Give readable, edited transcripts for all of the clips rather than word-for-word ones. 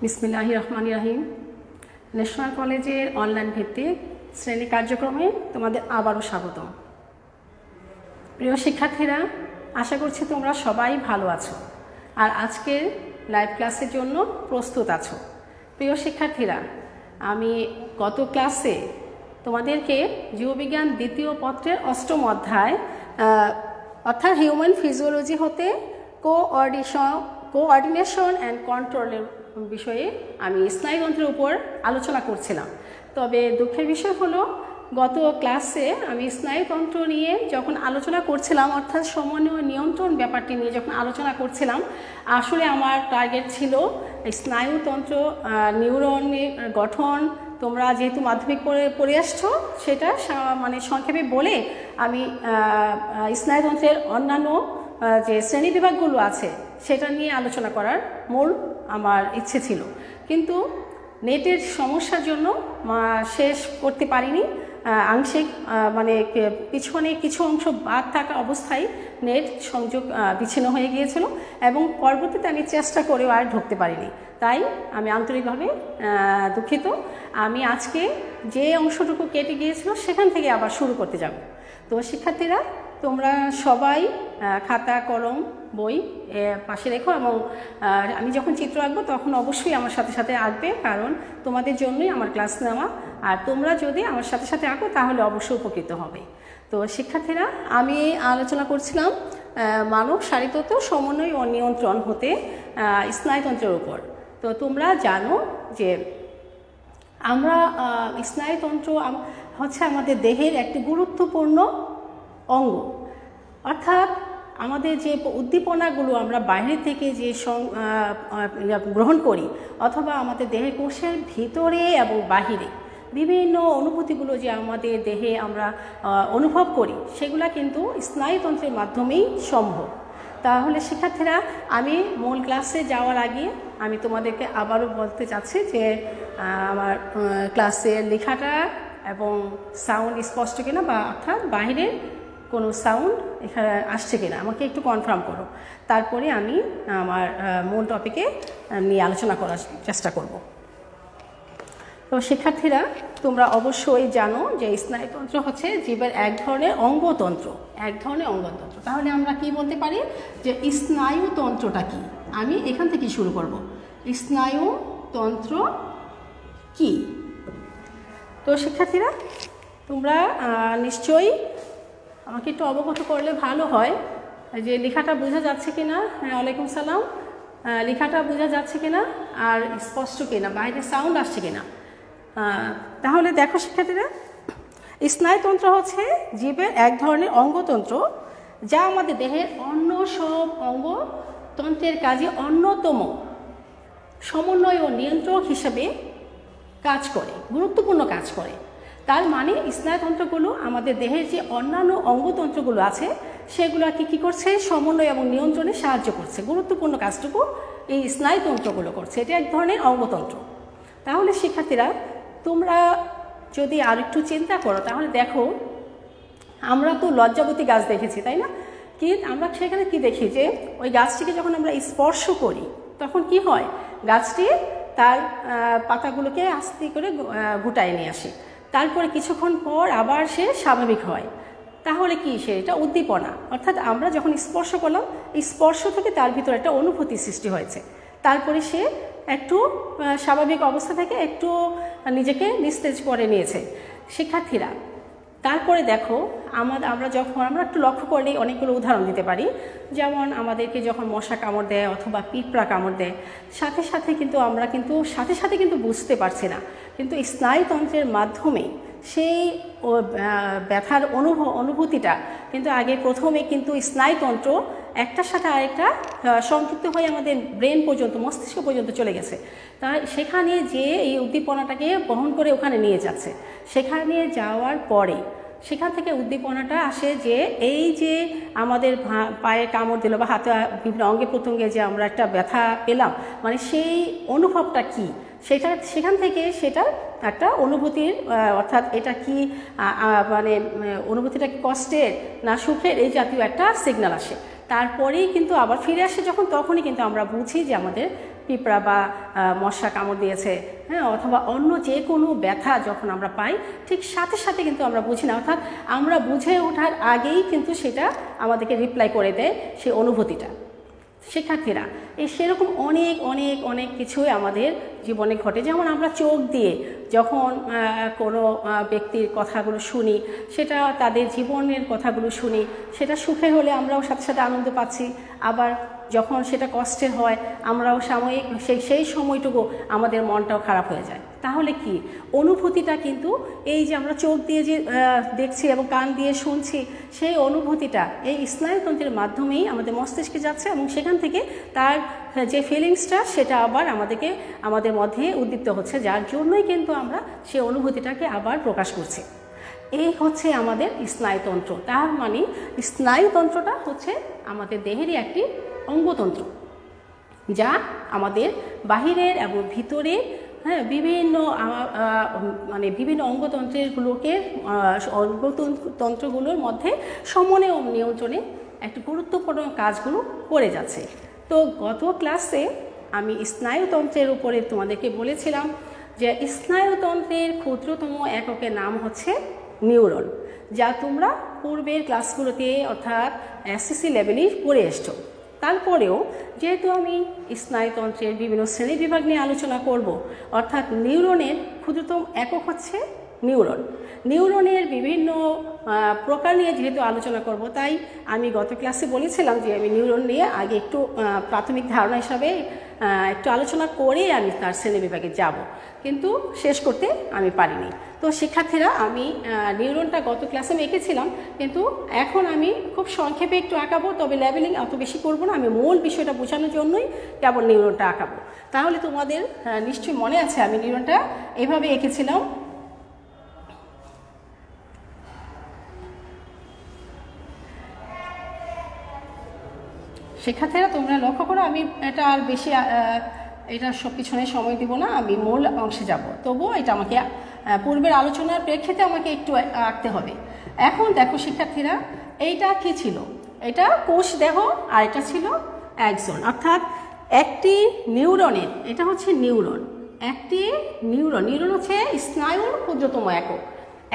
বিসমিল্লাহির রহমানির রহিম। ন্যাশনাল কলেজের অনলাইন ভিত্তিক শ্রেণী কার্যক্রমে তোমাদের আবারও স্বাগতম। প্রিয় শিক্ষার্থীরা, আশা করছি তোমরা সবাই ভালো আছো আর আজকের লাইভ ক্লাসের জন্য প্রস্তুত আছো। প্রিয় শিক্ষার্থীরা, আমি গত ক্লাসে তোমাদেরকে জীববিজ্ঞান দ্বিতীয় পত্রের ৮ম অধ্যায় অর্থাৎ হিউম্যান ফিজিওলজি হতে কোঅর্ডিনেশন অ্যান্ড কন্ট্রোলের বিষয়ে আমি স্নায়ুতন্ত্রের উপর আলোচনা করছিলাম। তবে দুঃখের বিষয় হলো, গত ক্লাসে আমি স্নায়ুতন্ত্র নিয়ে যখন আলোচনা করছিলাম অর্থাৎ সমন্বয় নিয়ন্ত্রণ ব্যাপারটি নিয়ে যখন আলোচনা করছিলাম, আসলে আমার টার্গেট ছিল স্নায়ুতন্ত্র, নিউরনের গঠন। তোমরা যেহেতু মাধ্যমিক পড়ে আসছো, সেটা মানে সংক্ষেপে বলে আমি স্নায়ুতন্ত্রের অন্যান্য যে শ্রেণী বিভাগগুলো আছে সেটা নিয়ে আলোচনা করার মূল আমার ইচ্ছে ছিল, কিন্তু নেটের সমস্যার জন্য শেষ করতে পারিনি। আংশিক মানে পিছনে কিছু অংশ বাদ থাকা অবস্থায় নেট সংযোগ বিচ্ছিন্ন হয়ে গিয়েছিল এবং পরবর্তীতে আমি চেষ্টা করেও আর ঢুকতে পারিনি। তাই আমি আন্তরিকভাবে দুঃখিত। আমি আজকে যে অংশটুকু কেটে গিয়েছিল সেখান থেকে আবার শুরু করতে যাব। তো শিক্ষার্থীরা, তোমরা সবাই খাতা কলম বই পাশে রেখো এবং আমি যখন চিত্র আঁকবো তখন অবশ্যই আমার সাথে সাথে আঁকবে, কারণ তোমাদের জন্যই আমার ক্লাস নেওয়া। আর তোমরা যদি আমার সাথে সাথে আঁকো তাহলে অবশ্যই উপকৃত হবে। তো শিক্ষার্থীরা, আমি আলোচনা করছিলাম মানব শারীরতত্ত্ব সমন্বয় ও নিয়ন্ত্রণ হতে স্নায়ুতন্ত্রের উপর। তো তোমরা জানো যে আমরা স্নায়ুতন্ত্র হচ্ছে আমাদের দেহের একটি গুরুত্বপূর্ণ অঙ্গ। অর্থাৎ আমাদের যে উদ্দীপনাগুলো আমরা বাইরে থেকে যে গ্রহণ করি অথবা আমাদের দেহের কোষের ভিতরে এবং বাহিরে বিভিন্ন অনুভূতিগুলো যে আমাদের দেহে আমরা অনুভব করি, সেগুলো কিন্তু স্নায়ুতন্ত্রের মাধ্যমেই সম্ভব। তাহলে শিক্ষার্থীরা, আমি মূল ক্লাসে যাওয়ার আগে আমি তোমাদেরকে আবারও বলতে চাচ্ছি যে আমার ক্লাসের লেখাটা এবং সাউন্ড স্পষ্ট কিনা, বা অর্থাৎ বাইরের কোনো সাউন্ড এখানে আসছে কিনা আমাকে একটু কনফার্ম করো, তারপরে আমি আমার মূল টপিকে নিয়ে আলোচনা করার চেষ্টা করব। তো শিক্ষার্থীরা, তোমরা অবশ্যই জানো যে স্নায়ুতন্ত্র হচ্ছে জীবের এক ধরনের অঙ্গতন্ত্র। তাহলে আমরা কি বলতে পারি যে স্নায়ুতন্ত্রটা কি? আমি এখান থেকে শুরু করব। স্নায়ুতন্ত্র কি? তো শিক্ষার্থীরা, তোমরা নিশ্চয়ই আমাকে একটু অবগত করলে ভালো হয় যে লেখাটা বোঝা যাচ্ছে কিনা। হ্যাঁ, ওয়ালাইকুম সালাম। লেখাটা বোঝা যাচ্ছে কিনা আর স্পষ্ট কিনা, বাইরে সাউন্ড আসছে কিনা। তাহলে দেখো শিক্ষার্থীরা, স্নায়ুতন্ত্র হচ্ছে জীবের এক ধরনের অঙ্গতন্ত্র যা আমাদের দেহের অন্য সব অঙ্গতন্ত্রের কাজে অন্যতম সমন্বয় ও নিয়ন্ত্রক হিসেবে কাজ করে, গুরুত্বপূর্ণ কাজ করে। তার মানে স্নায়ুতন্ত্রগুলো আমাদের দেহের যে অন্যান্য অঙ্গতন্ত্রগুলো আছে সেগুলোকে কী করছে? সমন্বয় এবং নিয়ন্ত্রণে সাহায্য করছে। গুরুত্বপূর্ণ কাজটুকু এই স্নায়ুতন্ত্রগুলো করছে। এটা এক ধরনের অঙ্গতন্ত্র। তাহলে শিক্ষার্থীরা, তোমরা যদি আর একটু চিন্তা করো তাহলে দেখো, আমরা তো লজ্জাবতী গাছ দেখেছি, তাই না? কি আমরা সেখানে কি দেখি যে ওই গাছটিকে যখন আমরা স্পর্শ করি তখন কি হয়? গাছটি তার পাতাগুলোকে আস্তে করে গুটায় নিয়ে আসে, তারপরে কিছুক্ষণ পর আবার সে স্বাভাবিক হয়। তাহলে কি? এটা উদ্দীপনা। অর্থাৎ আমরা যখন স্পর্শ করলাম, এই স্পর্শ থেকে তার ভিতরে একটা অনুভূতি সৃষ্টি হয়েছে, তারপরে সে একটু স্বাভাবিক অবস্থা থেকে একটু নিজেকে নিস্তেজ করে নিয়েছে। শিক্ষার্থীরা, তারপরে দেখো আমরা একটু লক্ষ্য করলেই অনেকগুলো উদাহরণ দিতে পারি। যেমন আমাদেরকে যখন মশা কামড় দেয় অথবা পিঁপড়া কামড় দেয়, সাথে সাথে কিন্তু বুঝতে পারছি না, কিন্তু স্নায়ুতন্ত্রের মাধ্যমে সেই ব্যথার অনুভূতিটা কিন্তু প্রথমে কিন্তু স্নায়ুতন্ত্র একটার সাথে আরেকটা সংযুক্ত হয়ে আমাদের ব্রেন পর্যন্ত, মস্তিষ্ক পর্যন্ত চলে গেছে। তাই সেখানে যে এই উদ্দীপনাটাকে বহন করে ওখানে নিয়ে যাচ্ছে, সেখানে যাওয়ার পরে সেখান থেকে উদ্দীপনাটা আসে যে এই যে আমাদের পায়ে কামড় দিল বা হাতে বিভিন্ন অঙ্গে প্রত্যঙ্গে যে আমরা একটা ব্যথা পেলাম, মানে সেই অনুভবটা কি, সেখান থেকে সেটা একটা অনুভূতির, অর্থাৎ এটা কি মানে অনুভূতিটা কি কষ্টের না সুখের, এই জাতীয় একটা সিগন্যাল আসে। তারপরেই কিন্তু আবার ফিরে আসে যখন, তখনই কিন্তু আমরা বুঝি যে আমাদের পিঁপড়া বা মশা কামড় দিয়েছে, হ্যাঁ, অথবা অন্য যে কোনো ব্যথা যখন আমরা পাই ঠিক সাথে সাথে কিন্তু আমরা বুঝি না, অর্থাৎ আমরা বুঝে ওঠার আগেই কিন্তু সেটা আমাদেরকে রিপ্লাই করে দেয় সেই অনুভূতিটা। শিক্ষার্থীরা সেরকম অনেক অনেক অনেক কিছুই আমাদের জীবনে ঘটে। যেমন আমরা চোখ দিয়ে যখন কোনো ব্যক্তির কথাগুলো শুনি, সেটা তাদের জীবনের কথাগুলো শুনি, সেটা সুখের হলে আমরাও সাথে সাথে আনন্দ পাচ্ছি, আবার যখন সেটা কষ্টের হয় আমরাও সাময়িক সেই সময়টুকু আমাদের মনটাও খারাপ হয়ে যায়। তাহলে কি অনুভূতিটা কিন্তু এই যে আমরা চোখ দিয়ে যে দেখছি এবং কান দিয়ে শুনছি, সেই অনুভূতিটা এই স্নায়ুতন্ত্রের মাধ্যমেই আমাদের মস্তিষ্কে যাচ্ছে এবং সেখান থেকে তার যে ফিলিংসটা সেটা আবার আমাদের মধ্যে উদ্দীপ্ত হচ্ছে, যার জন্যই কিন্তু আমরা সেই অনুভূতিটাকে আবার প্রকাশ করছি। এই হচ্ছে আমাদের স্নায়ুতন্ত্র। তার মানে স্নায়ুতন্ত্রটা হচ্ছে আমাদের দেহেরই একটি অঙ্গতন্ত্র, যা আমাদের বাহিরের এবং ভিতরে বিভিন্ন বিভিন্ন অঙ্গতন্ত্রগুলোর মধ্যে সমন্বয় ও নিয়ন্ত্রণে একটি গুরুত্বপূর্ণ কাজগুলো করে যাচ্ছে। তো গত ক্লাসে আমি স্নায়ুতন্ত্রের উপরে তোমাদেরকে বলেছিলাম যে স্নায়ুতন্ত্রের ক্ষুদ্রতম এককের নাম হচ্ছে নিউরন, যা তোমরা পূর্বের ক্লাসগুলোতে অর্থাৎ এসএসসি লেভেলেই পড়ে এসছো। তারপরেও যেহেতু আমি স্নায়ুতন্ত্রের বিভিন্ন শ্রেণীবিভাগ নিয়ে আলোচনা করব, অর্থাৎ নিউরনের ক্ষুদ্রতম একক হচ্ছে নিউরন। নিউরনের বিভিন্ন প্রকার নিয়ে যেহেতু আলোচনা করব, তাই আমি গত ক্লাসে বলেছিলাম যে আমি নিউরন নিয়ে আগে একটু প্রাথমিক ধারণা হিসাবে একটু আলোচনা করে আমি তার শ্রেণীবিভাগে যাব, কিন্তু শেষ করতে আমি পারিনি। তো শিক্ষার্থীরা আমি নিউরনটা গত ক্লাসে আমি এঁকেছিলাম, কিন্তু এখন আমি খুব সংক্ষেপে একটু আঁকাবো, তবে লেভেলিং অত বেশি করবো না। আমি মূল বিষয়টা বোঝানোর জন্যই কেবল নিউরনটা আঁকাবো। তাহলে তোমাদের নিশ্চয়ই মনে আছে আমি নিউরনটা এভাবে এঁকেছিলাম। শিক্ষার্থীরা তোমরা লক্ষ্য করো, আমি এটা আর বেশি এটা সব পিছনে সময় দিব না, আমি মূল অংশে যাব। তবুও এটা আমাকে পূর্বের আলোচনার প্রেক্ষিতে আমাকে একটু আঁকতে হবে। এখন দেখো শিক্ষার্থীরা, এইটা কি ছিল? এটা কোষ দেহ আর এটা ছিল অ্যাক্সন, অর্থাৎ একটি নিউরনের, এটা হচ্ছে নিউরন, একটি নিউরন হচ্ছে স্নায়ুর ক্ষুদ্রতম একক।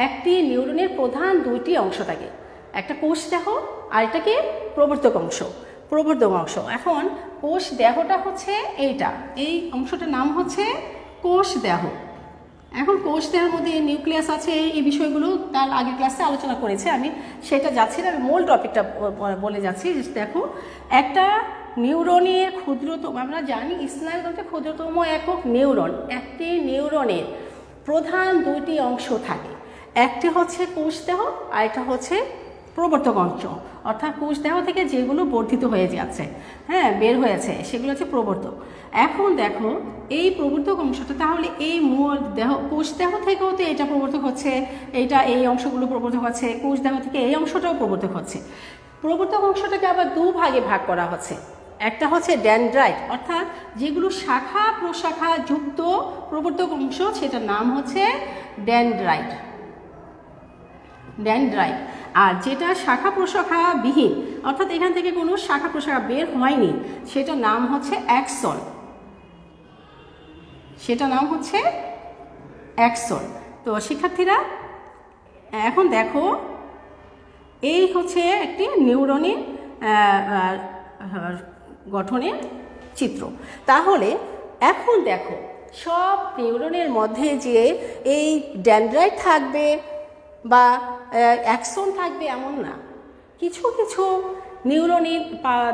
একটি নিউরনের প্রধান দুইটি অংশ থাকে, একটা কোষ দেহ আর এটাকে প্রবর্ধক অংশ। এখন কোষ দেহটা হচ্ছে এইটা, এই অংশটার নাম হচ্ছে কোষ দেহ। এখন কোষ দেহের মধ্যে নিউক্লিয়াস আছে, এই বিষয়গুলো তার আগের ক্লাসে আলোচনা করেছে, আমি সেটা যাচ্ছি না, আমি মূল টপিকটা বলে যাচ্ছি। দেখো, একটা নিউরনের ক্ষুদ্রতম, আমরা জানি স্নায়ুতন্ত্রের ক্ষুদ্রতম একক নিউরন। একটি নিউরনের প্রধান দুইটি অংশ থাকে, একটি হচ্ছে কোষ দেহ আর একটা হচ্ছে প্রবর্ধক অংশ, অর্থাৎ কোষ দেহ থেকে যেগুলো বর্ধিত হয়ে যাচ্ছে, বের হয়েছে, সেগুলো হচ্ছে প্রবর্ধক। এখন দেখো এই প্রবর্ধক অংশটা, তাহলে এই মূল দেহ কোষ দেহ থেকেও তো এটা প্রবর্ধক হচ্ছে, এইটা এই অংশগুলো প্রবর্ধক হচ্ছে, কোষ দেহ থেকে এই অংশটাও প্রবর্ধক হচ্ছে। প্রবর্ধক অংশটাকে আবার দুভাগে ভাগ করা হচ্ছে, একটা হচ্ছে ডেনড্রাইট, অর্থাৎ যেগুলো শাখা প্রশাখা যুক্ত প্রবর্ধক অংশ, সেটার নাম হচ্ছে ডেনড্রাইট। আর যেটা শাখা প্রশাখা বিহীন, অর্থাৎ এখান থেকে কোনো শাখা প্রশাখা বের হয়নি, সেটার নাম হচ্ছে অ্যাক্সন। তো শিক্ষার্থীরা এখন দেখো, এই হচ্ছে একটি নিউরনের গঠনের চিত্র। তাহলে এখন দেখো, সব নিউরনের মধ্যে যে এই ডেনড্রাইট থাকবে বা অ্যাক্সন থাকবে এমন না। কিছু কিছু নিউরনে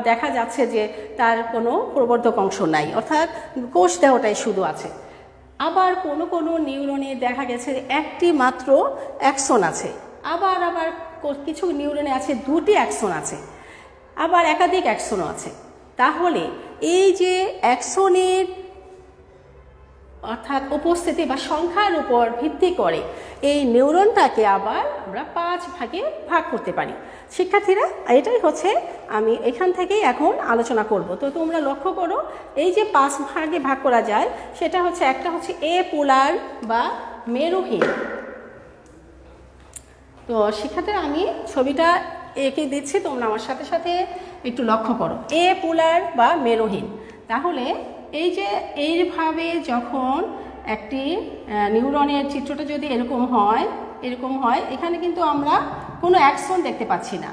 দেখা যাচ্ছে যে তার কোনো প্রবর্ধক অংশ নাই, অর্থাৎ কোষ দেহটাই শুধু আছে। আবার কোনো কোনো নিউরনে দেখা গেছে একটি মাত্র অ্যাক্সন আছে, আবার কিছু নিউরনে আছে দুটি অ্যাক্সন আছে, আবার একাধিক অ্যাক্সনও আছে। তাহলে এই যে অ্যাক্সনের অর্থাৎ উপস্থিতি বা সংখ্যার উপর ভিত্তি করে এই নিউরনটাকে আবার আমরা 5 ভাগে ভাগ করতে পারি। শিক্ষার্থীরা এটাই হচ্ছে আমি এখান থেকেই এখন আলোচনা করব। তো তোমরা লক্ষ্য করো, এই যে 5 ভাগে ভাগ করা যায়, সেটা হচ্ছে একটা হচ্ছে এ পোলার বা মেরুহীন। তো শিক্ষার্থীরা আমি ছবিটা এঁকে দিচ্ছি, তোমরা আমার সাথে সাথে একটু লক্ষ্য করো। এ পোলার বা মেরুহীন, তাহলে এই যে এইভাবে যখন একটি নিউরনের চিত্রটা যদি এরকম হয়, এখানে কিন্তু আমরা কোনো অ্যাকশন দেখতে পাচ্ছি না,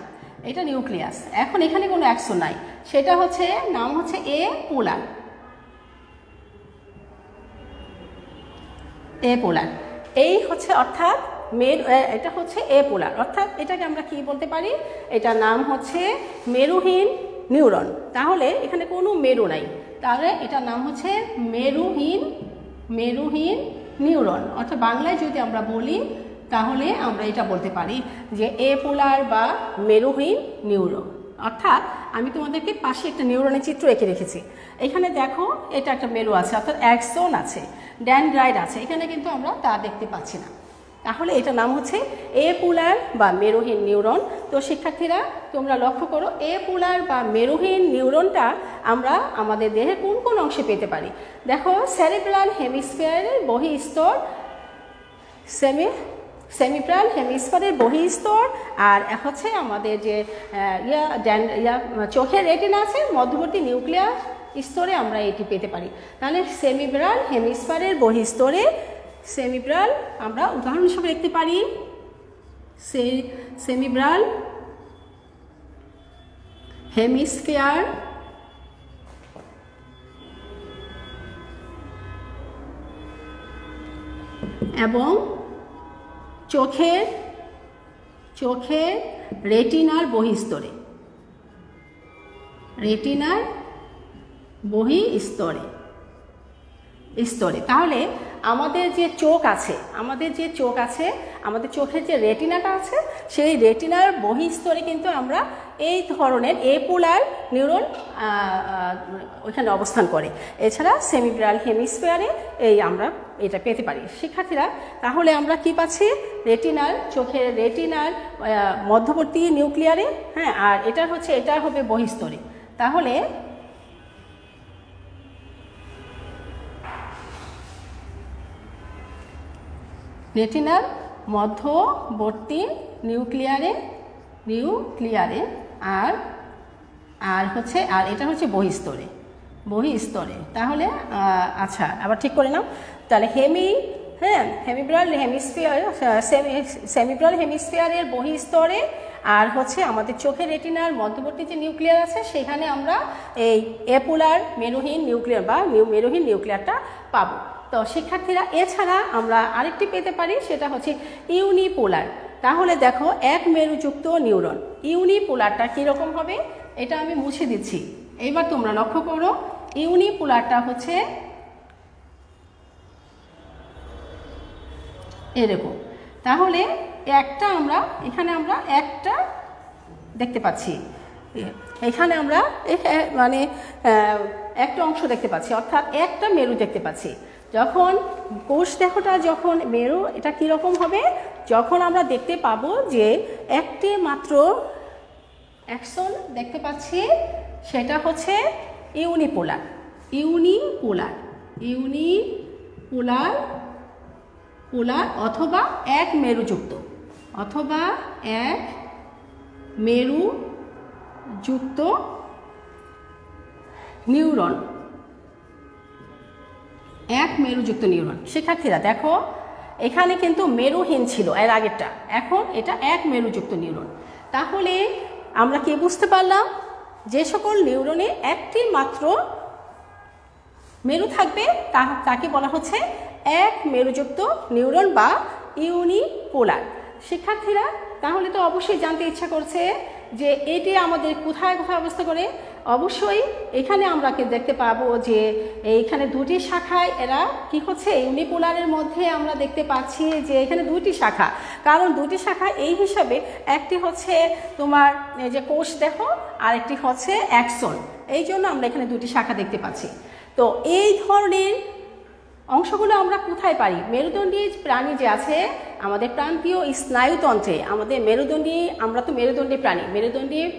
এটা নিউক্লিয়াস। এখন এখানে কোনো অ্যাকশন নাই, সেটা হচ্ছে নাম হচ্ছে এ পোলার। এই হচ্ছে অর্থাৎ এটা হচ্ছে এ পোলার, অর্থাৎ এটাকে আমরা কি বলতে পারি, এটার নাম হচ্ছে মেরুহীন নিউরন। তাহলে এখানে কোনো মেরু নাই, তাহলে এটার নাম হচ্ছে মেরুহীন নিউরন। অর্থাৎ বাংলায় যদি আমরা বলি তাহলে আমরা এটা বলতে পারি যে এ পোলার বা মেরুহীন নিউরন। অর্থাৎ আমি তোমাদেরকে পাশে একটা নিউরনের চিত্র এঁকে রেখেছি, এখানে দেখো এটা একটা মেরু আছে, অর্থাৎ অ্যাক্সন আছে, ড্যানড্রাইট আছে, এখানে কিন্তু আমরা তা দেখতে পাচ্ছি না। তাহলে এটার নাম হচ্ছে এ পোলার বা মেরুহীন নিউরন। তো শিক্ষার্থীরা তোমরা লক্ষ্য করো, এ পোলার বা মেরুহীন নিউরনটা আমরা আমাদের দেহের কোন কোন অংশে পেতে পারি। দেখো সেরিব্রাল হেমিস্ফিয়ারের বহিঃস্তর, সেমিব্রাল হেমিস্ফিয়ারের বহিঃস্তর, আর হচ্ছে আমাদের যে চোখের রেটিনা আছে মধ্যবর্তী নিউক্লিয়াস স্তরে আমরা এটি পেতে পারি। তাহলে সেমিব্রাল হেমিস্ফিয়ারের বহিঃস্তরে, সেমিব্রাল আমরা উদাহরণ হিসেবে দেখতে পারি সেমিব্রাল হেমিস্ফিয়ার এবং চোখের রেটিনার বহিঃস্তরে, তাহলে আমাদের যে চোখ আছে, আমাদের চোখের যে রেটিনাটা আছে, সেই রেটিনার বহিঃস্তরে কিন্তু আমরা এই ধরনের এ পোলার নিউরন ওইখানে অবস্থান করে। এছাড়া সেমিব্রাল হেমিস্ফিয়ারে আমরা এটা পেতে পারি। শিক্ষার্থীরা তাহলে আমরা কি পাচ্ছি, চোখের রেটিনার মধ্যবর্তী নিউক্লিয়ারে, হ্যাঁ, আর এটা হবে বহিঃস্তরে। তাহলে রেটিনার মধ্যবর্তী নিউক্লিয়ারে আর এটা হচ্ছে বহিঃস্তরে। তাহলে আচ্ছা, আবার ঠিক করে নাও। তাহলে সেমিব্রাল হেমিস্ফিয়ারের বহিঃস্তরে আর হচ্ছে আমাদের চোখের রেটিনার মধ্যবর্তী যে নিউক্লিয়ার আছে, সেখানে আমরা এই এপোলার মেরুহীন নিউক্লিয়ার বা মেরুহীন নিউক্লিয়ারটা পাবো। তো শিক্ষার্থীরা এছাড়া আমরা আরেকটি পেতে পারি, সেটা হচ্ছে ইউনিপোলার। তাহলে দেখো এক মেরুযুক্ত নিউরন, ইউনিপোলারটা কীরকম হবে এটা আমি মুছে দিচ্ছি। এইবার তোমরা লক্ষ্য করো, ইউনিপোলারটা হচ্ছে এরকম। তাহলে এখানে আমরা একটা দেখতে পাচ্ছি, এখানে আমরা মানে একটা অংশ দেখতে পাচ্ছি, অর্থাৎ একটা মেরু দেখতে পাচ্ছি। যখন কোষ দেহটা যখন মেরু, এটা কীরকম হবে, যখন আমরা দেখতে পাবো যে একটি মাত্র অ্যাকশন দেখতে পাচ্ছি, সেটা হচ্ছে ইউনিপোলার অথবা এক মেরুযুক্ত নিউরন, এক মেরুযুক্ত নিউরন। শিক্ষার্থীরা দেখো, এখানে কিন্তু মেরুহীন ছিল এর আগেরটা, এখন এটা এক মেরুযুক্ত নিউরন। তাহলে আমরা কি বুঝতে পারলাম, যে সকল নিউরনে একটি মাত্র মেরু থাকবে তাকে বলা হচ্ছে এক মেরুযুক্ত নিউরন বা ইউনিপোলার। শিক্ষার্থীরা তাহলে তো অবশ্যই জানতে ইচ্ছা করছে যে এটি আমাদের কোথায় অবস্থা করে। অবশ্যই এখানে আমরা দেখতে পাবো যে এইখানে দুটি শাখায় এরা কি হচ্ছে, ইউনিপোলারের মধ্যে আমরা দেখতে পাচ্ছি যে এখানে দুটি শাখা, কারণ দুটি শাখা এই হিসাবে, একটি হচ্ছে তোমার যে কোষ দেহ আর একটি হচ্ছে অ্যাক্সন, এই জন্য আমরা এখানে দুটি শাখা দেখতে পাচ্ছি। তো এই ধরনের অংশগুলো আমরা কোথায় পাই? মেরুদণ্ডী প্রাণী যে আছে আমাদের প্রান্তীয় স্নায়ুতন্ত্রে, আমরা তো মেরুদণ্ডী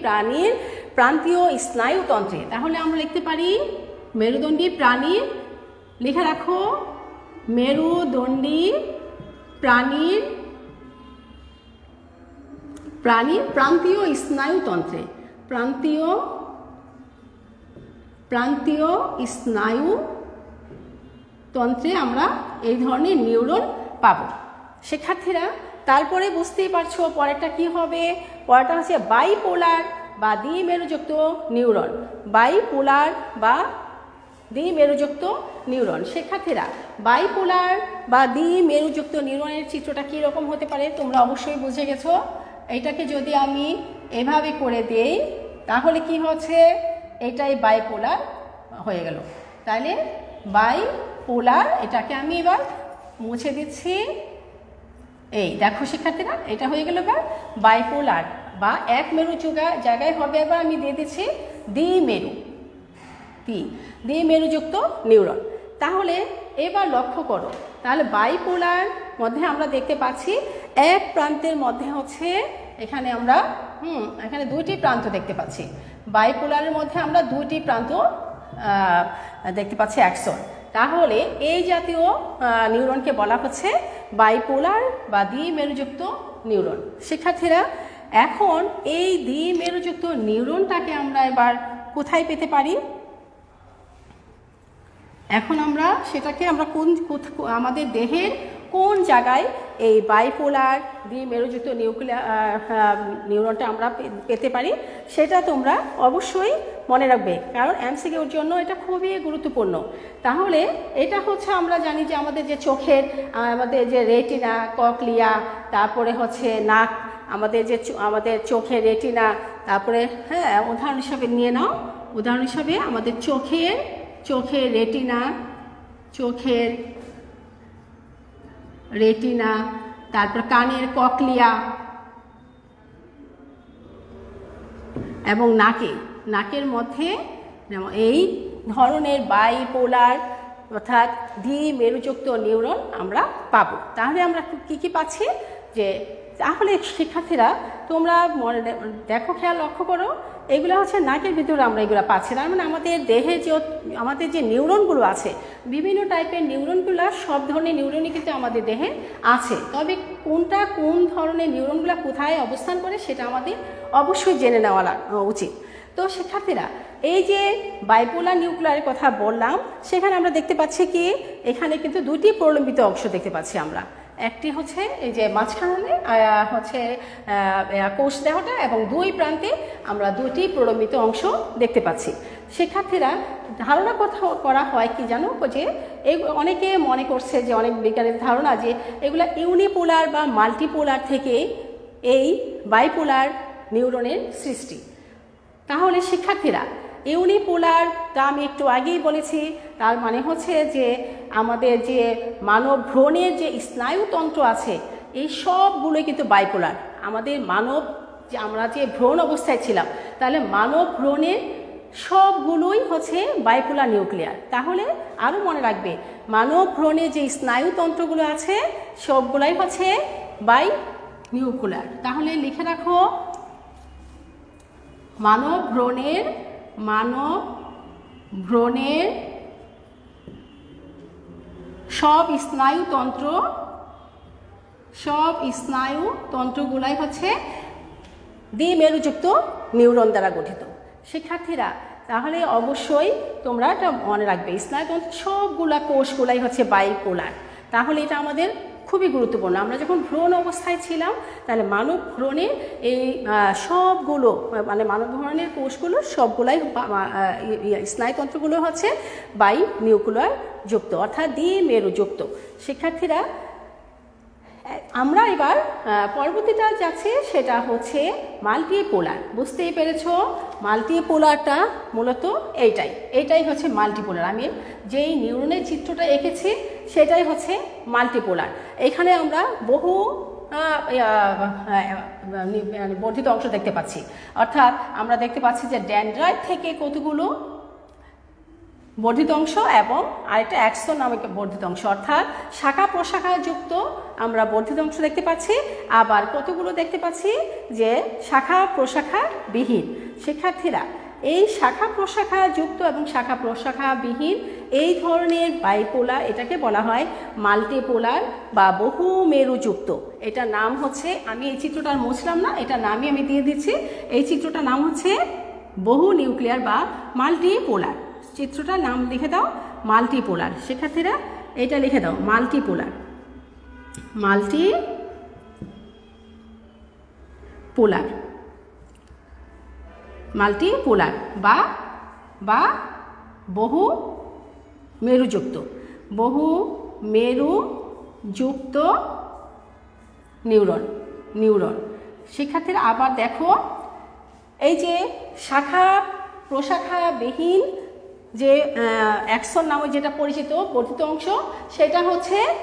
প্রাণীর প্রান্তীয় স্নায়ুতন্ত্রে। তাহলে আমরা লিখতে পারি মেরুদণ্ডী প্রাণীর, লিখে রাখো, মেরুদণ্ডী প্রাণীর প্রান্তীয় স্নায়ুতন্ত্রে, প্রান্তীয় স্নায়ু তন্ত্রে আমরা এই ধরনের নিউরন পাবো। শিক্ষার্থীরা তারপরে বুঝতেই পারছো পরেরটা কি হবে, পরেরটা হচ্ছে বাইপোলার বা দ্বিমেরুযুক্ত নিউরন। বাইপোলার বা দ্বিমেরুযুক্ত নিউরন। শিক্ষার্থীরা বাইপোলার বা দ্বিমেরুযুক্ত নিউরনের চিত্রটা কী রকম হতে পারে তোমরা অবশ্যই বুঝে গেছো। এইটাকে যদি আমি এভাবে করে দেই তাহলে কি হচ্ছে, এটাই বাইপোলার হয়ে গেল। তাহলে বাইপোলার, এটাকে আমি এবার মুছে দিচ্ছি। এই দেখো শিক্ষার্থীরা, এটা হয়ে গেল এবার বাইপোলার বা এক মেরু জায়গায় হবে, এবার আমি দিয়ে দিচ্ছি দ্বিমেরুযুক্ত নিউরন। তাহলে এবার লক্ষ্য করো, তাহলে বাইপোলার মধ্যে আমরা দেখতে পাচ্ছি এক প্রান্তের মধ্যে হচ্ছে এখানে আমরা এখানে দুইটি প্রান্ত দেখতে পাচ্ছি। বাইপোলারের মধ্যে আমরা দুইটি প্রান্ত দেখতে পাচ্ছি অ্যাক্সন। তাহলে এই জাতীয় নিউরনকে বলা হচ্ছে বাইপোলার বা দ্বিমেরুযুক্ত নিউরন। শিক্ষার্থীরা এখন এই দ্বিমেরুযুক্ত নিউরনটাকে আমরা এবার কোথায় পেতে পারি? এখন আমরা সেটাকে আমরা আমাদের দেহের কোন জায়গায় এই বাইপোলার দ্বিমেরুযুক্ত নিউরনটা আমরা পেতে পারি সেটা তোমরা অবশ্যই মনে রাখবে, কারণ এমসিকিউর জন্য এটা খুবই গুরুত্বপূর্ণ। তাহলে এটা হচ্ছে আমরা জানি যে আমাদের যে চোখের আমাদের যে রেটিনা, ককলিয়া, তারপরে হচ্ছে নাক, আমাদের চোখের রেটিনা, তারপরে উদাহরণ হিসাবে নিয়ে নাও, উদাহরণ হিসাবে আমাদের চোখের রেটিনা, তারপর কানের ককলিয়া এবং নাকের মধ্যে এই ধরনের বাইপোলার অর্থাৎ দ্বিমেরুযুক্ত নিউরন আমরা পাবো। তাহলে আমরা কি পাচ্ছি, যে তাহলে শিক্ষার্থীরা তোমরা দেখো, খেয়াল লক্ষ্য করো, এগুলো হচ্ছে নাকের ভিতরে আমরা এগুলো পাচ্ছি। তার মানে আমাদের দেহে আমাদের যে নিউরনগুলো আছে, বিভিন্ন টাইপের নিউরনগুলো, সব ধরনের নিউরনই কিন্তু আমাদের দেহে আছে। তবে কোনটা কোন ধরনের নিউরনগুলো কোথায় অবস্থান করে সেটা আমাদের অবশ্যই জেনে নেওয়া উচিত। তো শিক্ষার্থীরা এই যে বাইপোলার নিউক্লিয়ারের কথা বললাম, সেখানে আমরা দেখতে পাচ্ছি কি এখানে কিন্তু দুটি প্রলম্বিত অংশ দেখতে পাচ্ছি আমরা। একটি হচ্ছে এই যে মাঝখানে হচ্ছে কোষ দেহটা এবং দুই প্রান্তে আমরা দুটি প্রলম্বিত অংশ দেখতে পাচ্ছি। শিক্ষার্থীরা ধারণা করা হয় কি জানো, যে অনেকে মনে করছে যে অনেক বিজ্ঞানের ধারণা যে এগুলা ইউনিপোলার বা মাল্টিপোলার থেকে এই বাইপোলার নিউরনের সৃষ্টি। তাহলে শিক্ষার্থীরা ইউনিপোলারটা আমি একটু আগেই বলেছি, তার মানে হচ্ছে যে আমাদের যে মানব ভ্রূণের যে স্নায়ুতন্ত্র আছে এই সবগুলোই কিন্তু বাইপোলার। আমাদের আমরা যে ভ্রূণ অবস্থায় ছিলাম, তাহলে মানব ভ্রূণের সবগুলোই হচ্ছে বাইপোলার নিউক্লিয়ার। তাহলে আরও মনে রাখবে, মানব ভ্রূণে যে স্নায়ুতন্ত্রগুলো আছে সবগুলাই হচ্ছে বাইনিউক্লিয়ার। তাহলে লিখে রাখো, মানব ভ্রূণের সব স্নায়ুতন্ত্রগুলাই হচ্ছে দ্বিমেরুযুক্ত নিউরন দ্বারা গঠিত। শিক্ষার্থীরা তাহলে অবশ্যই তোমরা এটা মনে রাখবে, স্নায়ুতন্ত্র সবগুলা কোষগুলাই হচ্ছে বাইপোলার। তাহলে এটা আমাদের খুবই গুরুত্বপূর্ণ। আমরা যখন ভ্রূণ অবস্থায় ছিলাম, তাহলে মানব ভ্রূণের এই সবগুলো মানে মানব ভ্রূণের কোষগুলো সবগুলাই স্নায়ুতন্ত্রগুলো হচ্ছে বাইনিউক্লিয়ার যুক্ত অর্থাৎ দ্বিমেরুযুক্ত। শিক্ষার্থীরা আমরা এবার পরবর্তীটা যাচ্ছে, সেটা হচ্ছে মাল্টিপোলার। বুঝতেই পেরেছ, মাল্টিপোলারটা মূলত এইটাই হচ্ছে মাল্টিপোলার। আমি যেই নিউরনের চিত্রটা এঁকেছি সেটাই হচ্ছে মাল্টিপোলার। এখানে আমরা বহু বর্ধিত অংশ দেখতে পাচ্ছি, অর্থাৎ আমরা দেখতে পাচ্ছি যে ডেনড্রাইট থেকে কতগুলো বর্ধিত অংশ এবং আরেকটা অ্যাক্সন নামক বর্ধিত অংশ, অর্থাৎ শাখা প্রশাখা যুক্ত আমরা বর্ধিত অংশ দেখতে পাচ্ছি। আবার কতগুলো দেখতে পাচ্ছি যে শাখা প্রশাখা বিহীন। শিক্ষার্থীরা এই শাখা প্রশাখা যুক্ত এবং শাখা প্রশাখা বিহীন এই ধরনের বাইপোলার, এটাকে বলা হয় মাল্টিপোলার বা বহু মেরুযুক্ত। এটা নাম হচ্ছে, আমি এই চিত্রটার মুছলাম না, এটা নামই আমি দিয়ে দিচ্ছি। এই চিত্রটার নাম হচ্ছে বহু নিউক্লিয়ার বা মাল্টিপোলার। চিত্রটার নাম লিখে দাও মাল্টিপোলার। শিক্ষার্থীরা এটা লিখে দাও মাল্টিপোলার, মাল্টিপোলার, মাল্টিপোলার বা বহু মেরুযুক্ত, বহু মেরুযুক্ত নিউরন। শিক্ষার্থীরা আবার দেখো, এই যে শাখা প্রশাখাবিহীন যে অ্যাক্সন নামে যেটা পরিচিত বর্ধিত অংশ,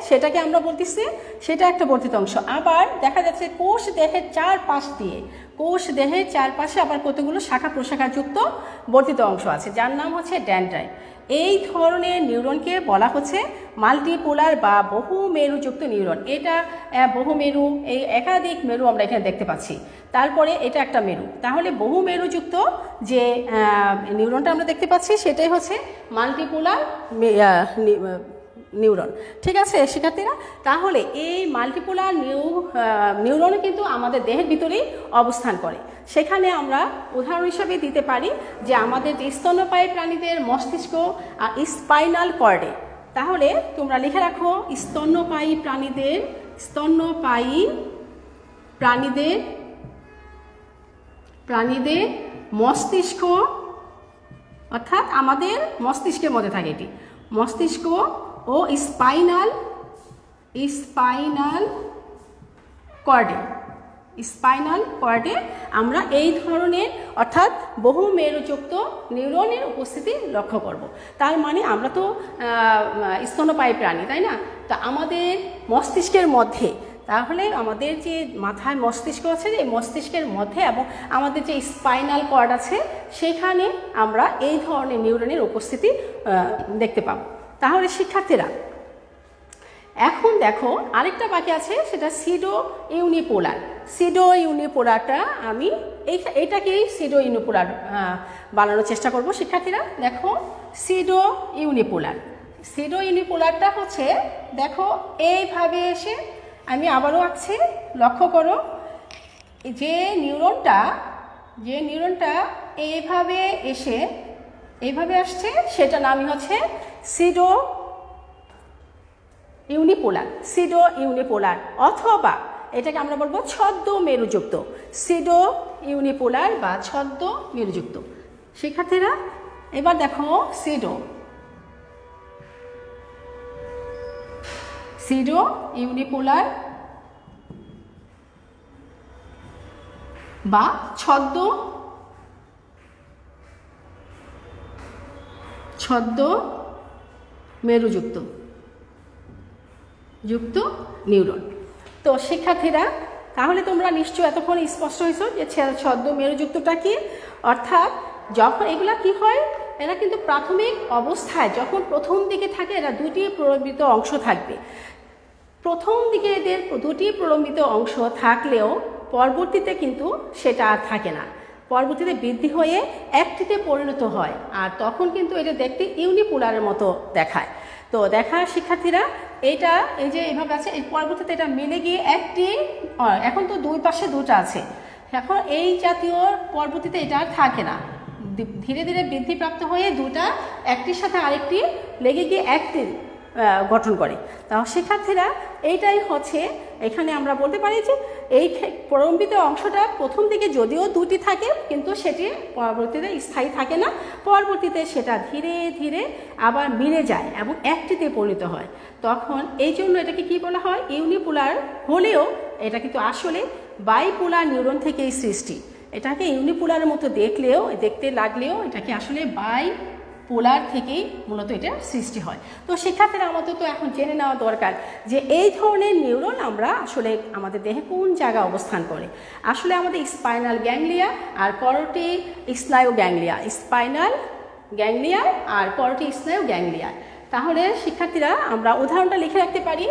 সেটাকে আমরা বলতেছি সেটা একটা বর্ধিত অংশ। আবার দেখা যাচ্ছে কোষ দেহের চারপাশে আবার কতগুলো শাখা প্রশাখাযুক্ত বর্ধিত অংশ আছে, যার নাম হচ্ছে ডেনড্রাইট। এই ধরনের নিউরনকে বলা হচ্ছে মাল্টিপোলার বা বহু মেরুযুক্ত নিউরন। এটা বহু মেরু, এই একাধিক মেরু আমরা এখানে দেখতে পাচ্ছি। তারপরে এটা একটা মেরু, তাহলে বহু মেরুযুক্ত যে নিউরনটা আমরা দেখতে পাচ্ছি সেটাই হচ্ছে মাল্টিপোলার নিউরন। ঠিক আছে শিক্ষার্থীরা, তাহলে এই মাল্টিপোলার নিউরন কিন্তু আমাদের দেহের ভিতরেই অবস্থান করে। সেখানে আমরা উদাহরণ হিসাবে দিতে পারি যে আমাদের যে স্তন্যপায়ী প্রাণীদের মস্তিষ্ক আর স্পাইনাল কর্ডে। তাহলে তোমরা লিখে রাখো স্তন্যপায়ী প্রাণীদের মস্তিষ্ক, অর্থাৎ আমাদের মস্তিষ্কের মধ্যে থাকে এটি, মস্তিষ্ক ও স্পাইনাল কর্ডে আমরা এই ধরনের অর্থাৎ বহু মেরুযুক্ত নিউরনের উপস্থিতি লক্ষ্য করব। তার মানে আমরা তো স্তন্যপায়ী প্রাণী, তাই না? তা আমাদের মস্তিষ্কের মধ্যে, তাহলে আমাদের যে মাথায় মস্তিষ্ক আছে, এই মস্তিষ্কের মধ্যে এবং আমাদের যে স্পাইনাল কর্ড আছে সেখানে আমরা এই ধরনের নিউরনের উপস্থিতি দেখতে পাবো। তাহলে শিক্ষার্থীরা এখন দেখো আরেকটা বাকি আছে, সেটা সিডো ইউনিপোলারটা আমি এইটাকেই সিডো ইউনিপোলার বানানোর চেষ্টা করব। শিক্ষার্থীরা দেখো সিডো ইউনিপোলারটা হচ্ছে, দেখো এইভাবে এসে আমি আবারও আঁকছি, লক্ষ্য করো যে নিউরনটা এইভাবে আসছে, সেটা নামই হচ্ছে সিডো ইউনিপোলার, অথবা এটাকে আমরা বলবো ছদ্ম মেরুযুক্ত, সিডো ইউনিপোলার বা ছদ্ম মেরুযুক্ত। শিক্ষার্থীরা এবার দেখো সিডো ইউনিপোলার বা ছদ্ম মেরুযুক্ত নিউরন। তো শিক্ষার্থীরা তাহলে তোমরা নিশ্চয় এতক্ষণ স্পষ্ট হয়েছ যে ছদ্ম মেরুযুক্তটা কি, অর্থাৎ যখন এগুলা কি হয়, এরা কিন্তু প্রাথমিক অবস্থায় যখন প্রথম দিকে থাকে এরা দুটি প্রলম্বিত অংশ থাকবে। প্রথম দিকে এদের দুটি প্রলম্বিত অংশ থাকলেও পরবর্তীতে কিন্তু সেটা আর থাকে না, পরবর্তীতে বৃদ্ধি হয়ে একটিতে পরিণত হয়, আর তখন কিন্তু এটা দেখতে ইউনিপোলারের মতো দেখায়। তো শিক্ষার্থীরা এটা এই যে এভাবে আছে, এই পরবর্তীতে এটা মিলে গিয়ে এখন তো দুই পাশে দুটো আছে, এখন এই জাতীয় পরবর্তীতে এটা আর থাকে না, ধীরে ধীরে বৃদ্ধিপ্রাপ্ত হয়ে দুটা একটির সাথে আরেকটি লেগে গিয়ে একটি গঠন করে। তাও শিক্ষার্থীরা এইটাই হচ্ছে, এখানে আমরা বলতে পারি যে এই প্রলম্বিত অংশটা প্রথম দিকে যদিও দুটি থাকে কিন্তু সেটি পরবর্তীতে স্থায়ী থাকে না, পরবর্তীতে সেটা ধীরে ধীরে আবার মিলে যায় এবং একটিতে পরিণত হয়। তখন এই জন্য এটাকে কি বলা হয়, ইউনিপোলার হলেও এটা কিন্তু আসলে বাইপোলার নিউরন থেকেই সৃষ্টি। এটাকে ইউনিপোলারের মতো দেখতে লাগলেও এটাকে আসলে বাইপোলার থেকেই মূলত এটা সৃষ্টি হয়। তো শিক্ষার্থীরা আমাদের তো এখন জেনে নেওয়া দরকার যে এই ধরনের নিউরন আমরা আসলে আমাদের দেহে কোন জায়গায় অবস্থান করে। আসলে আমাদের স্পাইনাল গ্যাংলিয়া আর করোটি স্নায়ু গ্যাংলিয়া, স্পাইনাল গ্যাংলিয়া আর করোটি স্নায়ু গ্যাংলিয়া। তাহলে শিক্ষার্থীরা আমরা উদাহরণটা লিখে রাখতে পারি,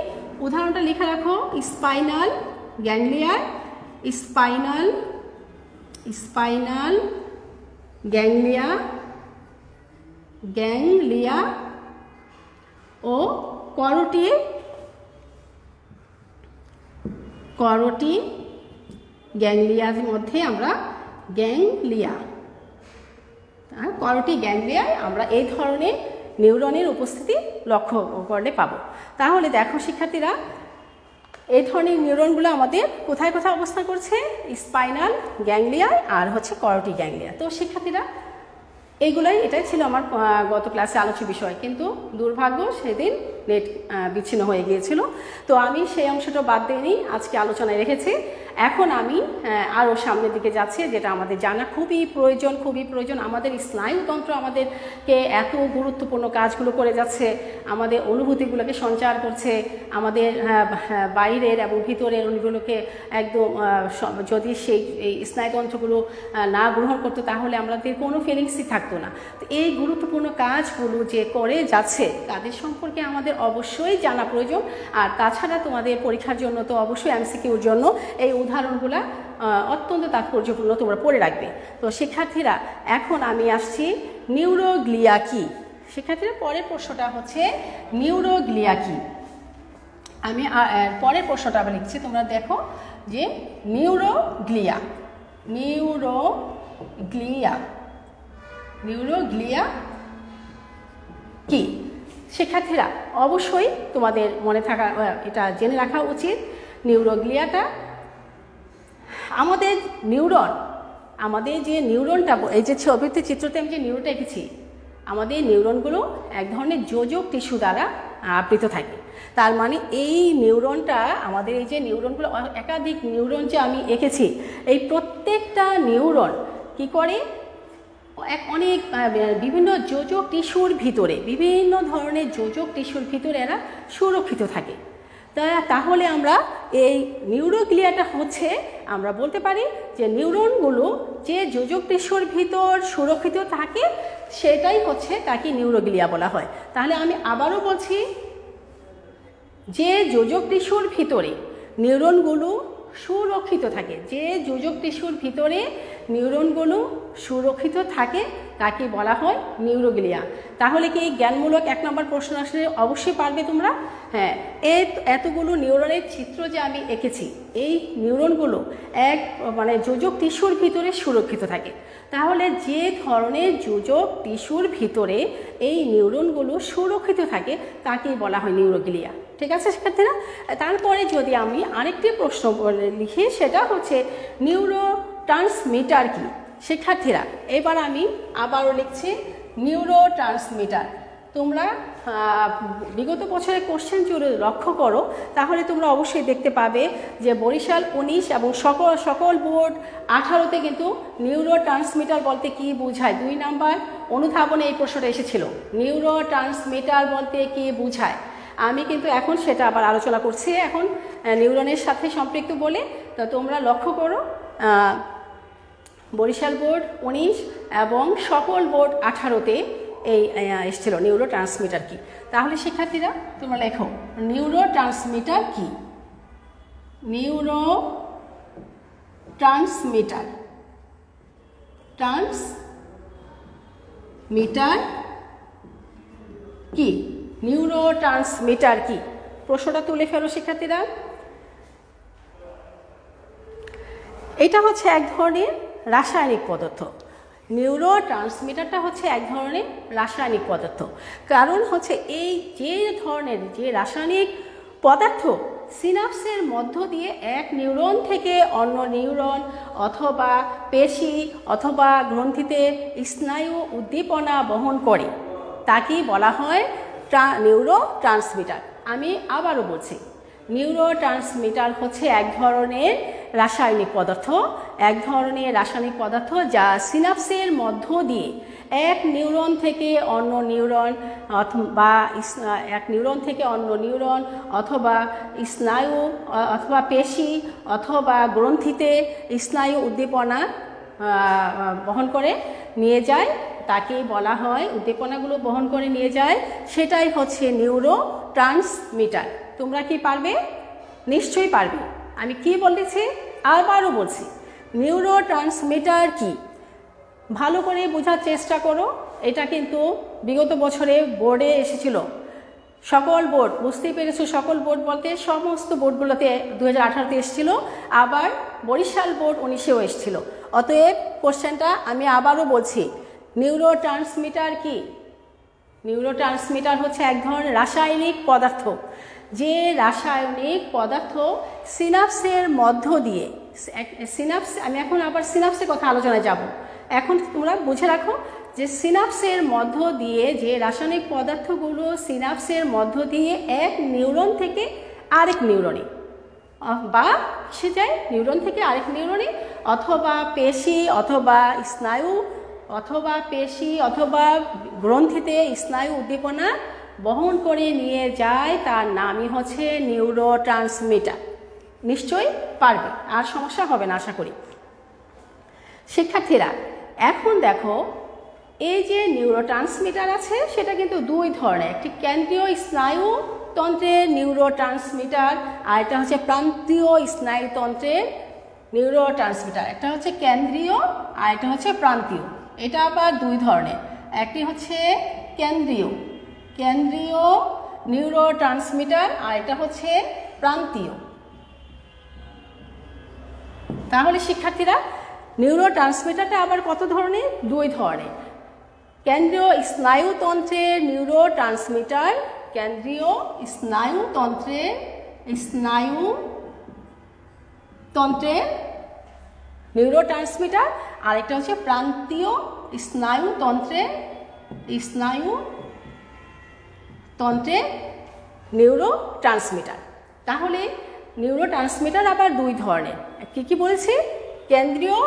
উদাহরণটা লিখে রাখো, স্পাইনাল গ্যাংলিয়া, স্পাইনাল গ্যাংলিয়া ও করোটি গ্যাংলিয়ার মধ্যে আমরা গ্যাংলিয়া করোটি গ্যাংলিয়ায় আমরা এই ধরনের নিউরনের উপস্থিতি লক্ষ্য করলে পাবো। তাহলে দেখো শিক্ষার্থীরা, এই ধরনের নিউরনগুলো আমাদের কোথায় কোথায় অবস্থান করছে? স্পাইনাল গ্যাংলিয়ায় আর হচ্ছে করোটি গ্যাংলিয়া। তো শিক্ষার্থীরা এটাই ছিল আমার গত ক্লাসে আলোচ্য বিষয়, কিন্তু দুর্ভাগ্য সেদিন নেট বিচ্ছিন্ন হয়ে গিয়েছিল। তো আমি সেই অংশটা বাদ দিইনি, আজকে আলোচনায় রেখেছি। এখন আমি আরও সামনের দিকে যাচ্ছি, যেটা আমাদের জানা খুবই প্রয়োজন। আমাদের স্নায়ুতন্ত্র আমাদেরকে এত গুরুত্বপূর্ণ কাজগুলো করে যাচ্ছে, আমাদের অনুভূতিগুলোকে সঞ্চার করছে, আমাদের বাইরের এবং ভিতরের অনুগুলোকে একদম যদি এই স্নায়ুতন্ত্রগুলো না গ্রহণ করতো তাহলে আমাদের কোনো ফিলিংসই থাকতো না। তো এই গুরুত্বপূর্ণ কাজগুলো যে করে যাচ্ছে তাদের সম্পর্কে আমাদের অবশ্যই জানা প্রয়োজন। আর তাছাড়া তোমাদের পরীক্ষার জন্য তো অবশ্যই এমসিকিউর জন্য এই উদাহরণগুলো অত্যন্ত তাৎপর্যপূর্ণ, তোমরা পড়ে রাখবে। তো শিক্ষার্থীরা এখন আমি আসছি নিউরোগ্লিয়া কি। শিক্ষার্থীরা পরের প্রশ্নটা হচ্ছে নিউরোগ্লিয়া কি। আমি পরের প্রশ্নটা আবার লিখছি, তোমরা দেখো যে নিউরোগ্লিয়া কি। শিক্ষার্থীরা অবশ্যই তোমাদের মনে থাকা, এটা জেনে রাখা উচিত। নিউরোগ্লিয়াটা আমাদের যে নিউরনটা, এই যে ছবিতে চিত্রতে আমি যে নিউরনটা এঁকেছি, আমাদের নিউরনগুলো এক ধরনের যোজক টিস্যু দ্বারা আবৃত থাকে। তার মানে এই নিউরনটা, আমাদের এই যে নিউরনগুলো, একাধিক নিউরন যে আমি এঁকেছি, এই প্রত্যেকটা নিউরন কি করে, অনেক বিভিন্ন যোজক টিস্যুর ভিতরে, বিভিন্ন ধরনের যোজক টিস্যুর ভিতরে এরা সুরক্ষিত থাকে। তাহলে আমরা এই নিউরোগ্লিয়াটা হচ্ছে, আমরা বলতে পারি যে নিউরনগুলো যে যোজক টিস্যুর ভিতর সুরক্ষিত থাকে সেটাই হচ্ছে, তাকে নিউরোগ্লিয়া বলা হয়। তাহলে আমি আবারও বলছি, যে যোজক টিস্যুর ভিতরে নিউরনগুলো সুরক্ষিত থাকে, যে যোজক টিস্যুর ভিতরে নিউরনগুলো সুরক্ষিত থাকে তাকে বলা হয় নিউরোগ্লিয়া। তাহলে কি জ্ঞানমূলক 1 নম্বর প্রশ্ন আসলে অবশ্যই পারবে তোমরা? হ্যাঁ, এতগুলো নিউরনের চিত্র যে আমি এঁকেছি, এই নিউরনগুলো মানে যোজক টিস্যুর ভিতরে সুরক্ষিত থাকে। তাহলে যে ধরনের যোজক টিস্যুর ভিতরে এই নিউরনগুলো সুরক্ষিত থাকে তাকেই বলা হয় নিউরোগ্লিয়া। ঠিক আছে শিক্ষার্থীরা? তারপরে যদি আমি আরেকটি প্রশ্ন লিখি, সেটা হচ্ছে নিউরোট্রান্সমিটার কি। শিক্ষার্থীরা এবার আমি আবারও লিখছি নিউরোট্রান্সমিটার। তোমরা বিগত বছরের কোশ্চেন যদি লক্ষ্য করো তাহলে তোমরা অবশ্যই দেখতে পাবে যে বরিশাল 19 এবং সকল বোর্ড 18তে কিন্তু নিউরোট্রান্সমিটার বলতে কি বোঝায়, 2 নাম্বার অনুধাবনে এই প্রশ্নটা এসেছিল, নিউরোট্রান্সমিটার বলতে কি বোঝায়। আমি কিন্তু এখন সেটা আবার আলোচনা করছি, এখন নিউরনের সাথে সম্পৃক্ত বলে। তো তোমরা লক্ষ্য করো, বরিশাল বোর্ড 19 এবং সকল বোর্ড 18তে এই এসেছিল নিউরোট্রান্সমিটার কি। তাহলে শিক্ষার্থীরা তোমরা লেখো নিউরোট্রান্সমিটার কি। নিউরোট্রান্সমিটার কি, নিউরোট্রান্সমিটার কি, প্রশ্নটা তুলে ফেলো শিক্ষার্থীরা। এটা হচ্ছে এক ধরনের রাসায়নিক পদার্থ। নিউরোট্রান্সমিটারটা হচ্ছে এক ধরনের রাসায়নিক পদার্থ। কারণ হচ্ছে এই যে ধরনের যে রাসায়নিক পদার্থ সিনাপসের মধ্য দিয়ে এক নিউরন থেকে অন্য নিউরন অথবা পেশি অথবা গ্রন্থিতে স্নায়ু উদ্দীপনা বহন করে তাকেই বলা হয় নিউরোট্রান্সমিটার। আমি আবারও বলছি, নিউরোট্রান্সমিটার হচ্ছে এক ধরনের রাসায়নিক পদার্থ, যা সিনাপসের মধ্য দিয়ে এক নিউরন থেকে অন্য নিউরন বা এক নিউরন থেকে অন্য নিউরন অথবা স্নায়ু অথবা পেশি অথবা গ্রন্থিতে স্নায়ু উদ্দীপনা বহন করে নিয়ে যায়, তাকেই বলা হয়, উদ্দীপনাগুলো বহন করে নিয়ে যায়, সেটাই হচ্ছে নিউরোট্রান্সমিটার। তোমরা কি পারবে? নিশ্চয়ই পারবে। আমি কি বলেছি আবারও বলছি, নিউরোট্রান্সমিটার কি ভালো করে বোঝার চেষ্টা করো। এটা কিন্তু বিগত বছরে বোর্ডে এসেছিল, সকল বোর্ড, বুঝতেই পেরেছো, সকল বোর্ড বলতে সমস্ত বোর্ডগুলোতে 2018তে এসেছিল, আবার বরিশাল বোর্ড 19এও এসেছিল। অতএব কোশ্চেনটা আমি আবারও বলছি, নিউরোট্রান্সমিটার কি? নিউরোট্রান্সমিটার হচ্ছে এক ধরনের রাসায়নিক পদার্থ, যে রাসায়নিক পদার্থ সিনাপসের মধ্য দিয়ে, সিনাপস, আমি এখন আবার সিনাপসের কথা আলোচনায় যাব, এখন তোমরা বুঝে রাখো যে সিনাপসের মধ্য দিয়ে যে রাসায়নিক পদার্থগুলো সিনাপসের মধ্য দিয়ে এক নিউরন থেকে আরেক নিউরনে, বা সে যায় নিউরন থেকে আরেক নিউরনে, অথবা পেশি অথবা স্নায়ু অথবা পেশি অথবা গ্রন্থিতে স্নায়ু উদ্দীপনা বহন করে নিয়ে যায়, তার নামই হচ্ছে নিউরোট্রান্সমিটার। নিশ্চয়ই পারবে, আর সমস্যা হবে না আশা করি। শিক্ষার্থীরা এখন দেখো, এই যে নিউরোট্রান্সমিটার আছে সেটা কিন্তু দুই ধরনের, একটি কেন্দ্রীয় স্নায়ুতন্ত্রের নিউরোট্রান্সমিটার, আর এটা হচ্ছে প্রান্তীয় স্নায়ুতন্ত্রের নিউরোট্রান্সমিটার। একটা হচ্ছে কেন্দ্রীয় আর এটা হচ্ছে প্রান্তীয়। এটা আবার দুই ধরনের, একটি হচ্ছে কেন্দ্রীয় নিউরোট্রান্সমিটার আর এটা হচ্ছে প্রান্তীয়। তাহলে শিক্ষার্থীরা নিউরোট্রান্সমিটারটা আবার কত ধরনের? দুই ধরনের। কেন্দ্রীয় স্নায়ুতন্ত্রের নিউরোট্রান্সমিটার, কেন্দ্রীয় স্নায়ুতন্ত্রের নিউরোট্রান্সমিটার, আর একটা হচ্ছে প্রান্তীয় স্নায়ুতন্ত্রের নিউরোট্রান্সমিটার। তাহলে নিউরোট্রান্সমিটার আবার দুই ধরনের, কি বলেছি? কেন্দ্রীয়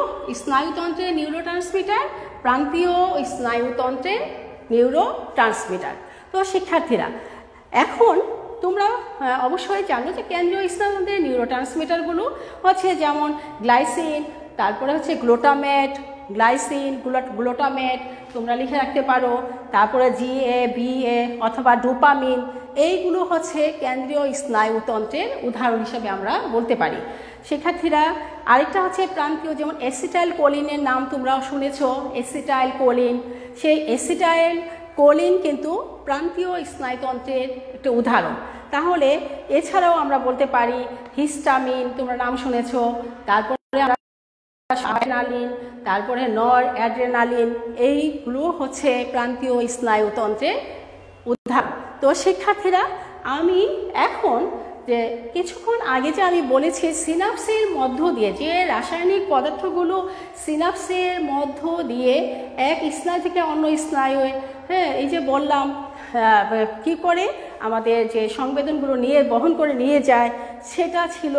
স্নায়ুতন্ত্রের নিউরোট্রান্সমিটার, প্রান্তীয় স্নায়ুতন্ত্রের নিউরোট্রান্সমিটার। তো শিক্ষার্থীরা এখন তোমরা অবশ্যই জানো যে কেন্দ্রীয় স্নায়ুতন্ত্রের নিউরোট্রান্সমিটারগুলো হচ্ছে যেমন গ্লাইসিন, তারপরে হচ্ছে গ্লুটামেট, গ্লুটামেট তোমরা লিখে রাখতে পারো, তারপরে GA, BA অথবা ডোপামিন, এইগুলো হচ্ছে কেন্দ্রীয় স্নায়ুতন্ত্রের উদাহরণ হিসেবে আমরা বলতে পারি। শিক্ষার্থীরা আরেকটা হচ্ছে প্রান্তীয়, যেমন অ্যাসিটাইল কোলিনের নাম তোমরা শুনেছো, অ্যাসিটাইল কোলিন। সেই অ্যাসিটাইল কোলিন কিন্তু প্রান্তীয় স্নায়ুতন্ত্রের একটা উদাহরণ। তাহলে এছাড়াও আমরা বলতে পারি হিস্টামিন, তোমরা নাম শুনেছো, তারপরে অ্যাড্রেনালিন, তারপরে নর অ্যাড্রেনালিন, এইগুলো হচ্ছে প্রান্তীয় স্নায়ুতন্ত্রের উদাহরণ। তো শিক্ষার্থীরা আমি এখন যে কিছুক্ষণ আগে যে আমি বলেছি সিনাপসের মধ্য দিয়ে যে রাসায়নিক পদার্থগুলো সিনাপসের মধ্য দিয়ে এক স্নায়ু থেকে অন্য স্নায়ুয়ে, এই যে বললাম কি করে আমাদের যে সংবেদনগুলো নিয়ে বহন করে নিয়ে যায়, সেটা ছিল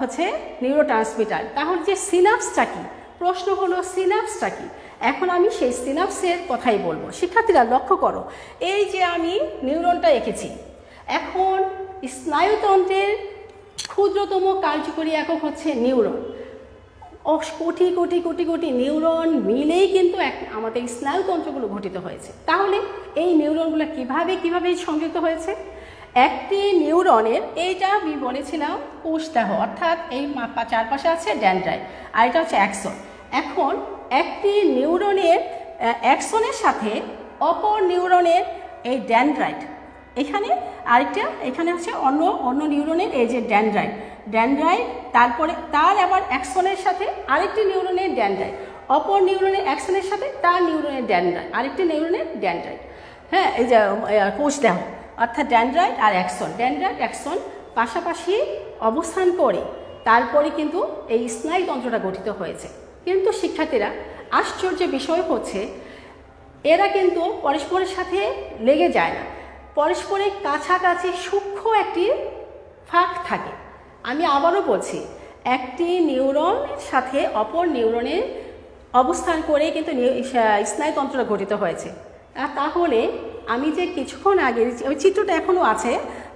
হচ্ছে নিউরোট্রান্সমিটার। তাহলে যে সিনাপসটা কি, প্রশ্ন হলো সিনাপসটা কি? এখন আমি সেই সিনাপসের কথাই বলবো। শিক্ষার্থীরা লক্ষ্য করো, এই যে আমি নিউরনটা এঁকেছি, এখন স্নায়ুতন্ত্রের ক্ষুদ্রতম কার্যকরী একক হচ্ছে নিউরন। কোটি কোটি কোটি কোটি নিউরন মিলেই কিন্তু আমাদের স্নায়ুতন্ত্রগুলো গঠিত হয়েছে। তাহলে এই নিউরনগুলো কিভাবে সংযুক্ত হয়েছে? একটি নিউরনের, এইটা আমি বলেছিলাম কোষদেহ, অর্থাৎ এই চারপাশে আছে ডেনড্রাইট আর এটা হচ্ছে অ্যাক্সন। এখন একটি নিউরনের অ্যাক্সনের সাথে অপর নিউরনের এই ডেনড্রাইট, এখানে আরেকটা, এখানে হচ্ছে অন্য নিউরনের এই যে ডেনড্রাইট, তারপরে তার আবার অ্যাক্সনের সাথে আরেকটি নিউরনের ডেনড্রাইট, অপর নিউরনের অ্যাক্সনের সাথে তার নিউরনের ডেনড্রাইট, আরেকটি নিউরনের ডেনড্রাইট। এই যে কোষদেহ অর্থাৎ ডেনড্রাইট আর অ্যাক্সন পাশাপাশি অবস্থান করে তারপরে কিন্তু এই স্নায়ুতন্ত্রটা গঠিত হয়েছে। কিন্তু শিক্ষার্থীরা আশ্চর্য বিষয় হচ্ছে এরা কিন্তু পরস্পরের সাথে লেগে যায় না, পরস্পরের কাছাকাছি সূক্ষ্ম একটি ফাঁক থাকে। আমি আবারও বলছি, একটি নিউরনের সাথে অপর নিউরনের অবস্থান করে কিন্তু স্নায়ুতন্ত্রটা গঠিত হয়েছে। তাহলে আমি যে কিছুক্ষণ আগে ওই চিত্রটা এখনও আছে,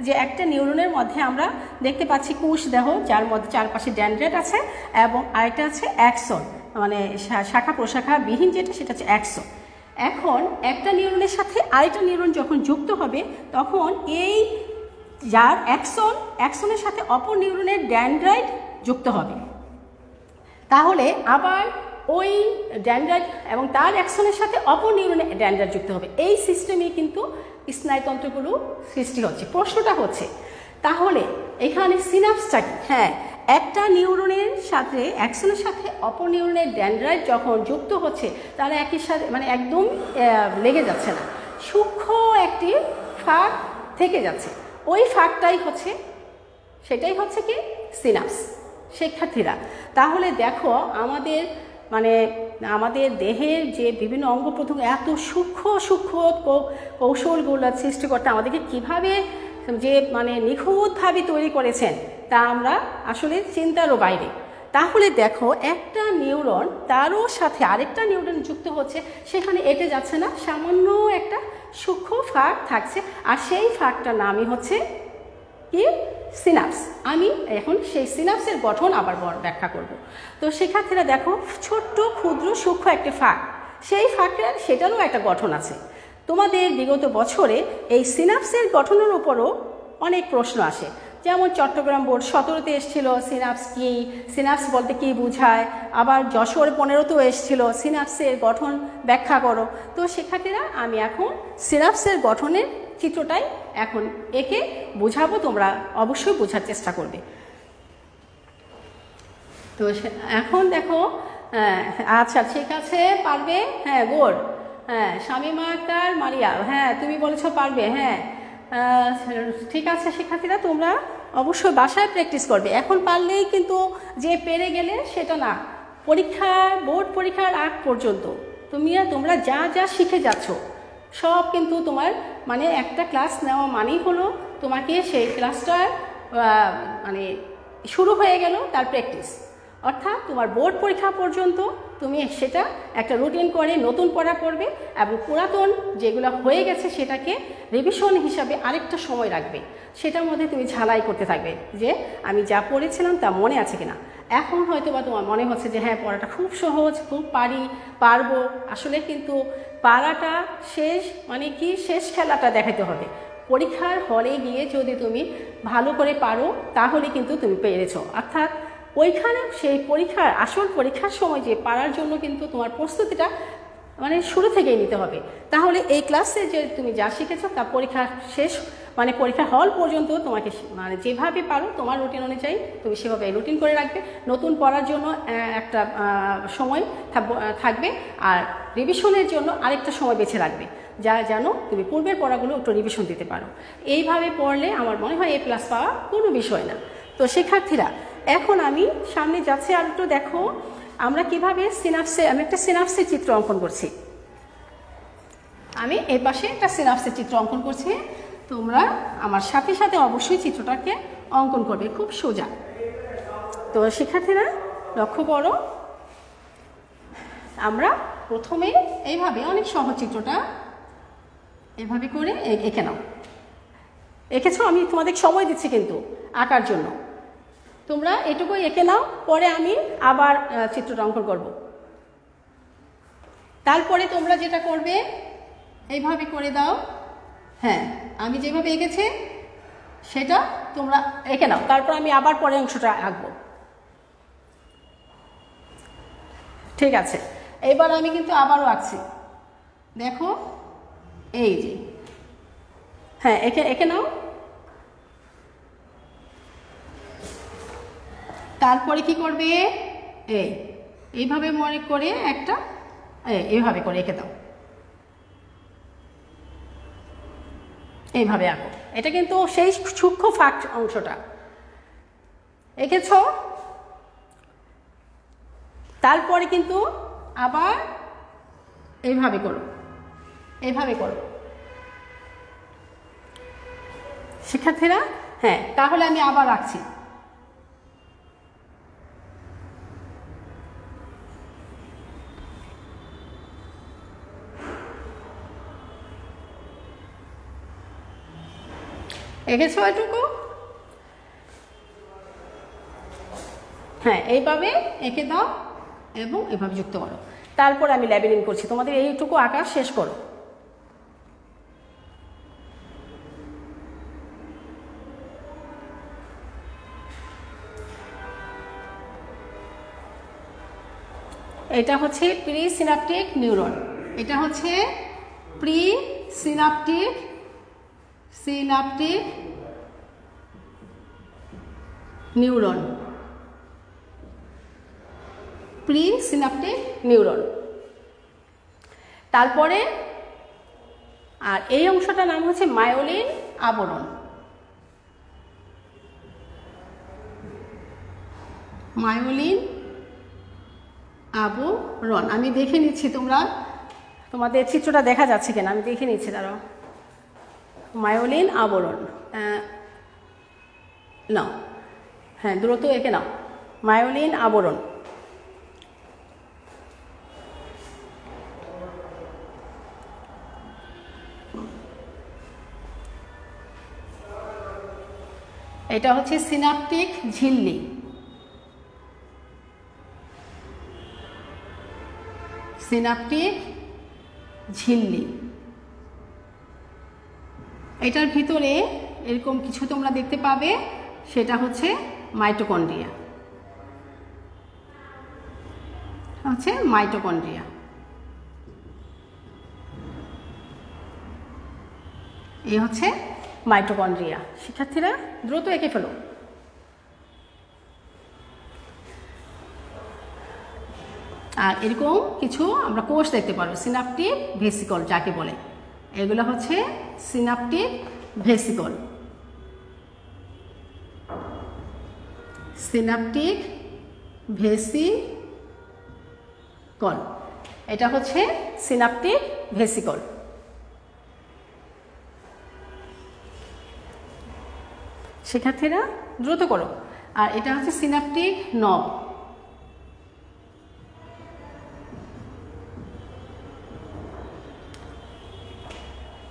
যে একটা নিউরনের মধ্যে আমরা দেখতে পাচ্ছি কোষদেহ, যার মধ্যে চারপাশে ডেনড্রাইট আছে এবং আরেকটা আছে অ্যাক্সন, মানে শাখা প্রশাখা বিহীন যেটা, সেটা হচ্ছে অ্যাক্সন। এখন একটা নিউরনের সাথে আরেকটা নিউরন যখন যুক্ত হবে, তখন এই যার অ্যাক্সনের সাথে অপর নিউরনের ডেনড্রাইট যুক্ত হবে। তাহলে আবার ওই ডেনড্রাইট এবং তার অ্যাক্সনের সাথে অপর নিউরনের ডেনড্রাইট যুক্ত হবে। এই সিস্টেমে কিন্তু স্নায়ুতন্ত্রগুলো সৃষ্টি হচ্ছে। প্রশ্নটা হচ্ছে তাহলে এখানে সিনাপসটা কি? একটা নিউরনের সাথে অ্যাক্সনের সাথে অপর নিউরনের ডেনড্রাইট যখন যুক্ত হচ্ছে তাহলে একই সাথে মানে একদম লেগে যাচ্ছে না, সূক্ষ্ম একটি ফাঁক থেকে যাচ্ছে। ওই ফাঁকটাই হচ্ছে সেটাই হচ্ছে কি সিনাপস। শিক্ষার্থীরা তাহলে দেখো আমাদের মানে আমাদের দেহের যে বিভিন্ন অঙ্গ প্রত্যঙ্গ এত সূক্ষ্ম সূক্ষ্ম কৌশলগুলো সৃষ্টি করতে আমাদেরকে কীভাবে যে মানে নিখুঁতভাবে তৈরি করেছেন তা আমরা আসলে চিন্তারও বাইরে। তাহলে দেখো একটা নিউরন তারও সাথে আরেকটা নিউরন যুক্ত হচ্ছে, সেখানে এঁটে যাচ্ছে না, সামান্য একটা সূক্ষ্ম ফাঁক থাকছে, আর সেই ফাঁকটার নামই হচ্ছে কি সিনাপস। আমি এখন সেই সিনাপসের গঠন আবার ব্যাখ্যা করব। তো শিক্ষার্থীরা দেখো ছোট্ট ক্ষুদ্র সূক্ষ্ম একটা ফাঁক, সেই ফাঁকটার সেটারও একটা গঠন আছে। তোমাদের বিগত বছরে এই সিনাপসের গঠনের উপরও অনেক প্রশ্ন আসে, যেমন চট্টগ্রাম বোর্ড 17-তে এসেছিল সিনাপস কি, সিনাপস বলতে কি বোঝায়, আবার যশোর 15-তেও এসেছিল সিনাপসের গঠন ব্যাখ্যা করো। তো শিক্ষার্থীরা আমি এখন সিনাপসের গঠনের চিত্রটাই এখন একে বোঝাবো, তোমরা অবশ্যই বোঝার চেষ্টা করবে। তো এখন দেখো আচ্ছা ঠিক আছে পারবে, হ্যাঁ গুড, হ্যাঁ শামিমা আক্তার মারিয়া, হ্যাঁ তুমি বলেছো পারবে, হ্যাঁ ঠিক আছে শিক্ষার্থীরা তোমরা অবশ্যই বাসায় প্র্যাকটিস করবে। এখন পারলেই কিন্তু যে পেরে গেলে সেটা না, পরীক্ষা বোর্ড পরীক্ষার আগ পর্যন্ত তোমরা যা যা শিখে যাচ্ছ সব কিন্তু তোমার মানে একটা ক্লাস নেওয়া মানেই হলো তোমাকে সেই ক্লাসটার মানে শুরু হয়ে গেল তার প্র্যাকটিস, অর্থাৎ তোমার বোর্ড পরীক্ষা পর্যন্ত তুমি সেটা একটা রুটিন করে নতুন পড়া করবে এবং পুরাতন যেগুলো হয়ে গেছে সেটাকে রিভিশন হিসাবে আরেকটা সময় রাখবে, সেটার মধ্যে তুমি ঝালাই করতে থাকবে যে আমি যা পড়েছিলাম তা মনে আছে কিনা। এখন হয়তো বা তোমার মনে হচ্ছে যে হ্যাঁ পড়াটা খুব সহজ, খুব পারবো, আসলে কিন্তু পারাটা শেষ মানে কি শেষ খেলাটা দেখাতে হবে। পরীক্ষার হলে গিয়ে যদি তুমি ভালো করে পারো তাহলে কিন্তু তুমি পেরেছো, অর্থাৎ ওইখানে সেই পরীক্ষার আসল পরীক্ষার সময় যে পারার জন্য কিন্তু তোমার প্রস্তুতিটা মানে শুরু থেকেই নিতে হবে। তাহলে এই ক্লাসে যে তুমি যা শিখেছো তা পরীক্ষা শেষ মানে পরীক্ষা হল পর্যন্ত তোমাকে মানে যেভাবে পারো তোমার রুটিন অনুযায়ী তুমি সেভাবে রুটিন করে রাখবে। নতুন পড়ার জন্য একটা সময় থাকবে আর রিভিশনের জন্য আরেকটা সময় বেছে রাখবে, যা যেন তুমি পূর্বের পড়াগুলো একটু রিভিশন দিতে পারো। এইভাবে পড়লে আমার মনে হয় A+ পাওয়া কোনো বিষয় না। তো শিক্ষার্থীরা এখন আমি সামনে যাচ্ছি, আর একটু দেখো আমরা কিভাবে আমি একটা সিনাপসের চিত্র অঙ্কন করছি। আমি এই পাশে একটা সিনাপসের চিত্র অঙ্কন করছি, তোমরা আমার সাথে সাথে অবশ্যই চিত্রটাকে অঙ্কন করবে, খুব সোজা। তো শিক্ষার্থীরা লক্ষ্য করো, আমরা প্রথমে এইভাবে অনেক সহজ চিত্রটা এভাবে করে এঁকে নাও। এঁকেছো, আমি তোমাদের সময় দিচ্ছি কিন্তু আঁকার জন্য, তোমরা এটুকুই এঁকে নাও, পরে আমি আবার চিত্রটা অঙ্কন করব। তারপরে তোমরা যেটা করবে এইভাবে করে দাও, হ্যাঁ আমি যেভাবে এঁকেছি সেটা তোমরা এঁকে নাও, তারপর আমি আবার পরে অংশটা আঁকবো। ঠিক আছে, এবার আমি কিন্তু আবারও আঁকছি, দেখো এই যে, হ্যাঁ এঁকে নাও। তারপরে কি করবে, এইভাবে মনে করে একটা এইভাবে করে এঁকে দাও, এইভাবে আঁকো। এটা কিন্তু সেই সূক্ষ্ম ফাঁক অংশটা এঁকেছ। তারপরে কিন্তু আবার এইভাবে করো, এইভাবে করো শিক্ষার্থীরা। হ্যাঁ তাহলে আমি আবার আঁকছি। এঁকেছো এটুকু, হ্যাঁ এইভাবে এঁকে দাও এবং এভাবে যুক্ত করো। তারপর আমি লেবেলিং করছি, তোমাদের এইটুকু আঁকা শেষ করো। এটা হচ্ছে প্রি সিনাপটিক নিউরন, এটা হচ্ছে pre synaptic neuron. Pre synaptic neuron. তারপরে আর এই অংশটার নাম হচ্ছে মায়োলিন আবরণ। মায়োলিন আবরণ আমি দেখে নিচ্ছি, তোমাদের চিত্রটা দেখা যাচ্ছে কিনা আমি দেখে নিচ্ছি। দাঁড়াও, মায়োলিন আবরণ নাও, হ্যাঁ দ্রুত এঁকে নাও। মায়োলিন আবরণ এটা হচ্ছে সিনাপটিক ঝিল্লি। সিনাপটিক ঝিল্লি, এটার ভিতরে এরকম কিছু তোমরা দেখতে পাবে, সেটা হচ্ছে মাইটোকন্ড্রিয়া। হচ্ছে মাইটোকন্ড্রিয়া। এই হচ্ছে মাইটোকন্ড্রিয়া। শিক্ষার্থীরা দ্রুত এঁকে ফেলো। আর এরকম কিছু আমরা কোষ দেখতে পারবো, সিনাপটিক ভেসিকল যাকে বলে। এগুলো হচ্ছে সিনাপটিক ভেসিকল। সিনাপটিক ভেসিকল, এটা হচ্ছে সিনাপটিক ভেসিকল। শিক্ষার্থীরা দ্রুত করো। আর এটা হচ্ছে সিনাপটিক নব।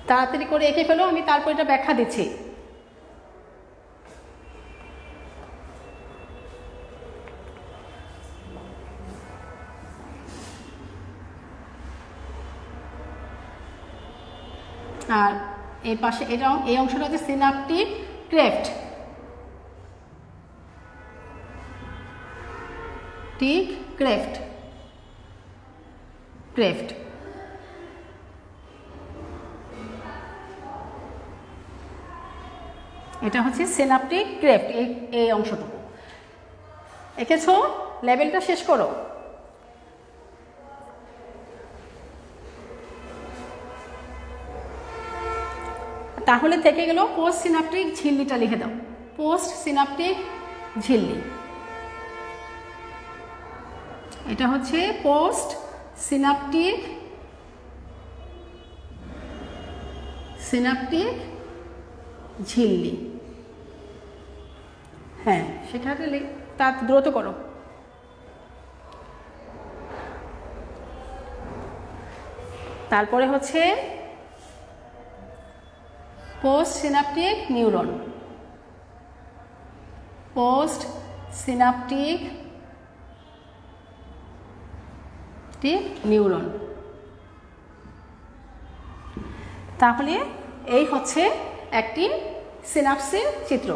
তাড়াতাড়ি করে এঁকে ফেলো, আমি তারপর এটা ব্যাখ্যা দিচ্ছি। আর এর পাশে এটা, এই অংশটা হচ্ছে সিনাপটিক ক্রেফট। ক্রেফট ক্রেফট এটা হচ্ছে সিনাপটিক ক্রেফট। এই অংশটুকু এঁকেছো, লেভেলটা শেষ করো। তাহলে থেকে গেল পোস্ট সিনাপটিক ঝিল্লিটা, লিখে দাও পোস্ট সিনাপটিক ঝিল্লি। এটা হচ্ছে পোস্ট সিনাপটিক ঝিল্লি। হ্যাঁ সেখানে তা দ্রুত করো। তারপরে হচ্ছে post synaptic neuron. Post synaptic neuron. তাহলে এই হচ্ছে একটি সিনাপসের চিত্র।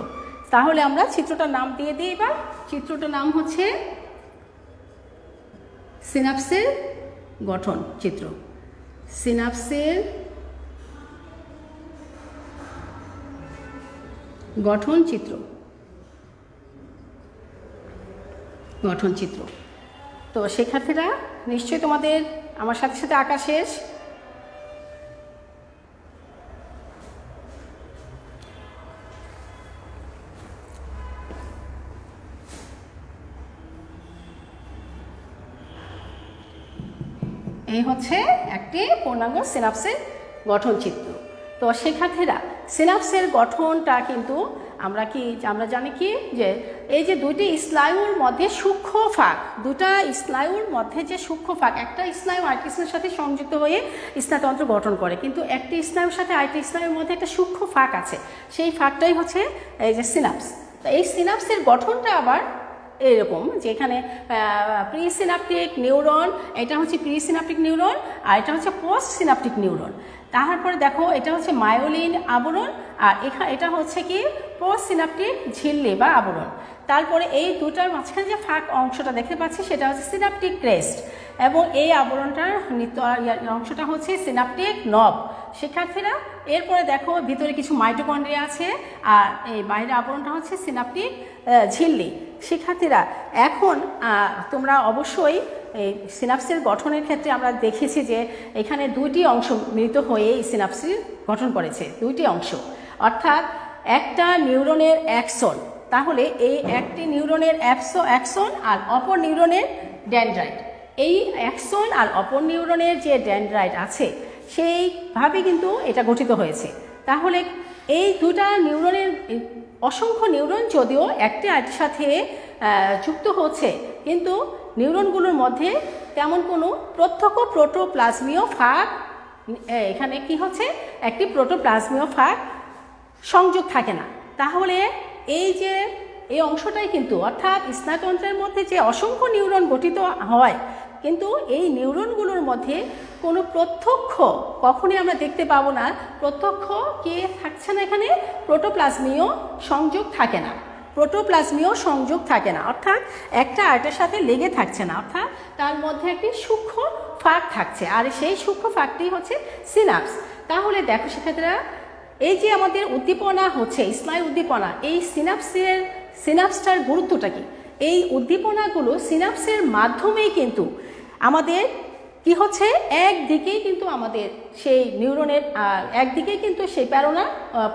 তাহলে আমরা চিত্রটার নাম দিয়ে দিই। এবার চিত্রটার নাম হচ্ছে সিনাপসের গঠন চিত্র। সিনাপসের গঠন চিত্র। তো শিক্ষার্থীরা নিশ্চয়ই তোমাদের আমার সাথে সাথে আঁকা শেষ। এই হচ্ছে একটি পূর্ণাঙ্গ সিনাপসের গঠন চিত্র। তো শিক্ষার্থীরা সিনাপসের গঠনটা কিন্তু আমরা জানি কি যে এই যে দুইটি স্নায়ুর মধ্যে সূক্ষ্ম ফাঁক, দুটা স্নায়ুর মধ্যে যে সূক্ষ্ম ফাঁক, একটা স্নায়ু আরেকটি স্নায়ুর সাথে সংযুক্ত হয়ে স্নায়ুতন্ত্র গঠন করে, কিন্তু একটি স্নায়ুর সাথে আরেকটি স্নায়ুর মধ্যে একটা সূক্ষ্ম ফাঁক আছে, সেই ফাঁকটাই হচ্ছে এই যে সিনাপস। তো এই সিনাপসের গঠনটা আবার এরকম যে এখানে প্রি সিনাপটিক নিউরন, এটা হচ্ছে প্রি সিনাপটিক নিউরন, আর এটা হচ্ছে পোস্ট সিনাপটিক নিউরন। তারপরে দেখো এটা হচ্ছে মায়োলিন আবরণ, আর এটা হচ্ছে কি পোস্ট সিনাপটিক ঝিল্লি বা আবরণ। তারপরে এই দুটার মাঝখানে যে ফাঁক অংশটা দেখতে পাচ্ছি সেটা হচ্ছে সিনাপটিক ক্রেস্ট। এবং এই আবরণটার অংশটা হচ্ছে সিনাপটিক নব। শিক্ষার্থীরা এরপরে দেখো ভিতরে কিছু মাইটোকন্ড্রিয়া আছে, আর এই বাইরের আবরণটা হচ্ছে সিনাপটিক ঝিল্লি। শিক্ষার্থীরা এখন তোমরা অবশ্যই এই সিনাপসের গঠনের ক্ষেত্রে আমরা দেখেছি যে এখানে দুইটি অংশ মিলিত হয়ে এই সিনাপসিস গঠন করেছে, দুইটি অংশ, অর্থাৎ একটা নিউরনের অ্যাক্সন। তাহলে এই একটি নিউরনের অ্যাক্সন আর অপর নিউরনের ডেনড্রাইট। এই অ্যাক্সন আর অপর নিউরনের যে ডেনড্রাইট আছে সেইভাবে কিন্তু এটা গঠিত হয়েছে। তাহলে এই দুটা নিউরনের অসংখ্য নিউরন যদিও একটি আরেকটির সাথে যুক্ত হচ্ছে, কিন্তু নিউরনগুলোর মধ্যে তেমন কোনো প্রত্যক্ষ প্রোটোপ্লাজমীয় ফাঁক, এখানে কি হচ্ছে, একটি প্রোটোপ্লাজমীয় ফাঁক সংযোগ থাকে না। তাহলে এই অংশটাই কিন্তু, অর্থাৎ স্নায়ুতন্ত্রের মধ্যে যে অসংখ্য নিউরন গঠিত হয়, কিন্তু এই নিউরনগুলোর মধ্যে কোনো প্রত্যক্ষ কখনই আমরা দেখতে পাবো না, প্রত্যক্ষ কি থাকছে না, এখানে প্রোটোপ্লাজমীয় সংযোগ থাকে না, প্রোটোপ্লাজমীয় সংযোগ থাকে না, অর্থাৎ একটা আরেকটার সাথে লেগে থাকছে না, অর্থাৎ তার মধ্যে একটি সূক্ষ্ম ফাঁক থাকছে, আর সেই সূক্ষ্ম ফাঁকটি হচ্ছে সিনাপস। তাহলে দেখো শিক্ষার্থীরা, এই যে আমাদের উদ্দীপনা হচ্ছে স্নায়ু উদ্দীপনা, এই সিনাপসটার গুরুত্বটা কি? এই উদ্দীপনাগুলো সিনাপসের মাধ্যমেই কিন্তু আমাদের কি হচ্ছে, একদিকেই কিন্তু আমাদের সেই নিউরনের একদিকেই কিন্তু সেই প্রেরণা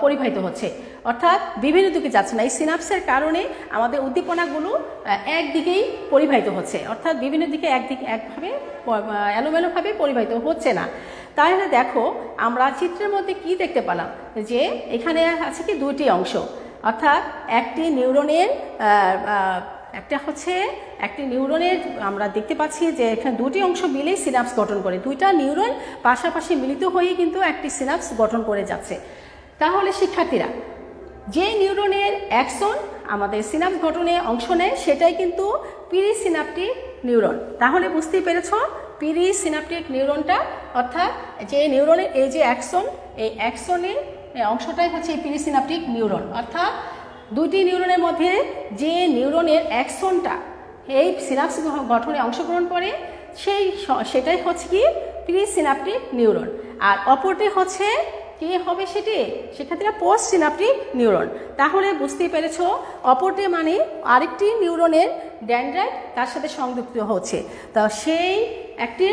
পরিবাহিত হচ্ছে, অর্থাৎ বিভিন্ন দিকে যাচ্ছে না। এই সিনাপসের কারণে আমাদের উদ্দীপনাগুলো একদিকেই পরিবাহিত হচ্ছে, অর্থাৎ বিভিন্ন দিকে একভাবে এলোমেলোভাবে পরিবাহিত হচ্ছে না। তাহলে দেখো আমরা চিত্রের মধ্যে কি দেখতে পেলাম, যে এখানে আছে কি দুইটি অংশ, অর্থাৎ একটি নিউরনের একটি নিউরনের আমরা দেখতে পাচ্ছি যে এখানে দুটি অংশ মিলেই সিনাপস গঠন করে, দুইটা নিউরন পাশাপাশি মিলিত হয়ে কিন্তু একটি সিনাপস গঠন করে যাচ্ছে। তাহলে শিক্ষার্থীরা, যে নিউরনের অ্যাকশন আমাদের সিনাপস গঠনে অংশ নেয় সেটাই কিন্তু পিরিসিনাপটিক নিউরন। তাহলে বুঝতেই পেরেছ, পিরিসিনাপটিক নিউরনটা, অর্থাৎ যে নিউরনের এই যে অ্যাকশন, এই অ্যাকশনের অংশটাই হচ্ছে এই পিরিসিনাপটিক নিউরন, অর্থাৎ দুইটি নিউরনের মধ্যে যে নিউরনের অ্যাকশনটা এই সিনাপস গঠনে অংশগ্রহণ করে সেটাই হচ্ছে কি প্রিসিনাপটিক নিউরন, আর অপরটি হচ্ছে কি হবে সেটি, সেক্ষেত্রে পোস্ট সিনাপটিক নিউরন। তাহলে বুঝতেই পেরেছ, অপরটি মানে আরেকটি নিউরনের ডেনড্রাইট তার সাথে সংযুক্ত হচ্ছে, তা সেই একটি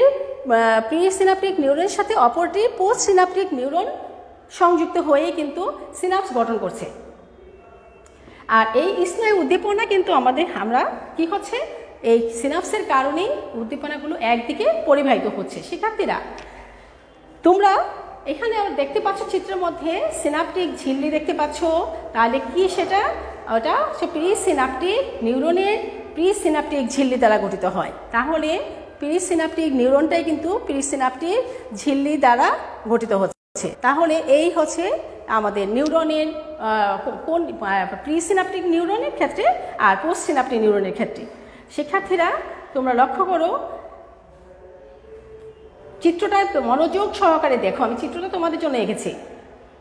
প্রিসিনাপটিক নিউরনের সাথে অপরটি পোস্ট সিনাপটিক নিউরন সংযুক্ত হয়ে কিন্তু সিনাপস গঠন করছে। আর এই স্নায়ু উদ্দীপনা কিন্তু আমরা কি হচ্ছে, এই সিনাপসের কারণেই উদ্দীপনাগুলো একদিকে পরিবাহিত হচ্ছে। শিক্ষার্থীরা, তোমরা এখানে দেখতে পাচ্ছ চিত্রের মধ্যে সিনাপটিক ঝিল্লি দেখতে পাচ্ছ, তাহলে কি সেটা, ওটা হচ্ছে প্রিসিনাপটিক নিউরনের প্রিসিনাপটিক ঝিল্লি দ্বারা গঠিত হয়। তাহলে প্রিসিনাপটিক নিউরনটাই কিন্তু প্রিসিনাপটিক ঝিল্লি দ্বারা গঠিত হচ্ছে। তাহলে এই হচ্ছে আমাদের নিউরনের কোন প্রিসিনাপটিক নিউরনের ক্ষেত্রে আর পোস্ট সিনাপটিক নিউরনের ক্ষেত্রে। শিক্ষার্থীরা, তোমরা লক্ষ্য করো চিত্রটা মনোযোগ সহকারে দেখো, আমি চিত্রটা তোমাদের জন্য এঁকেছি।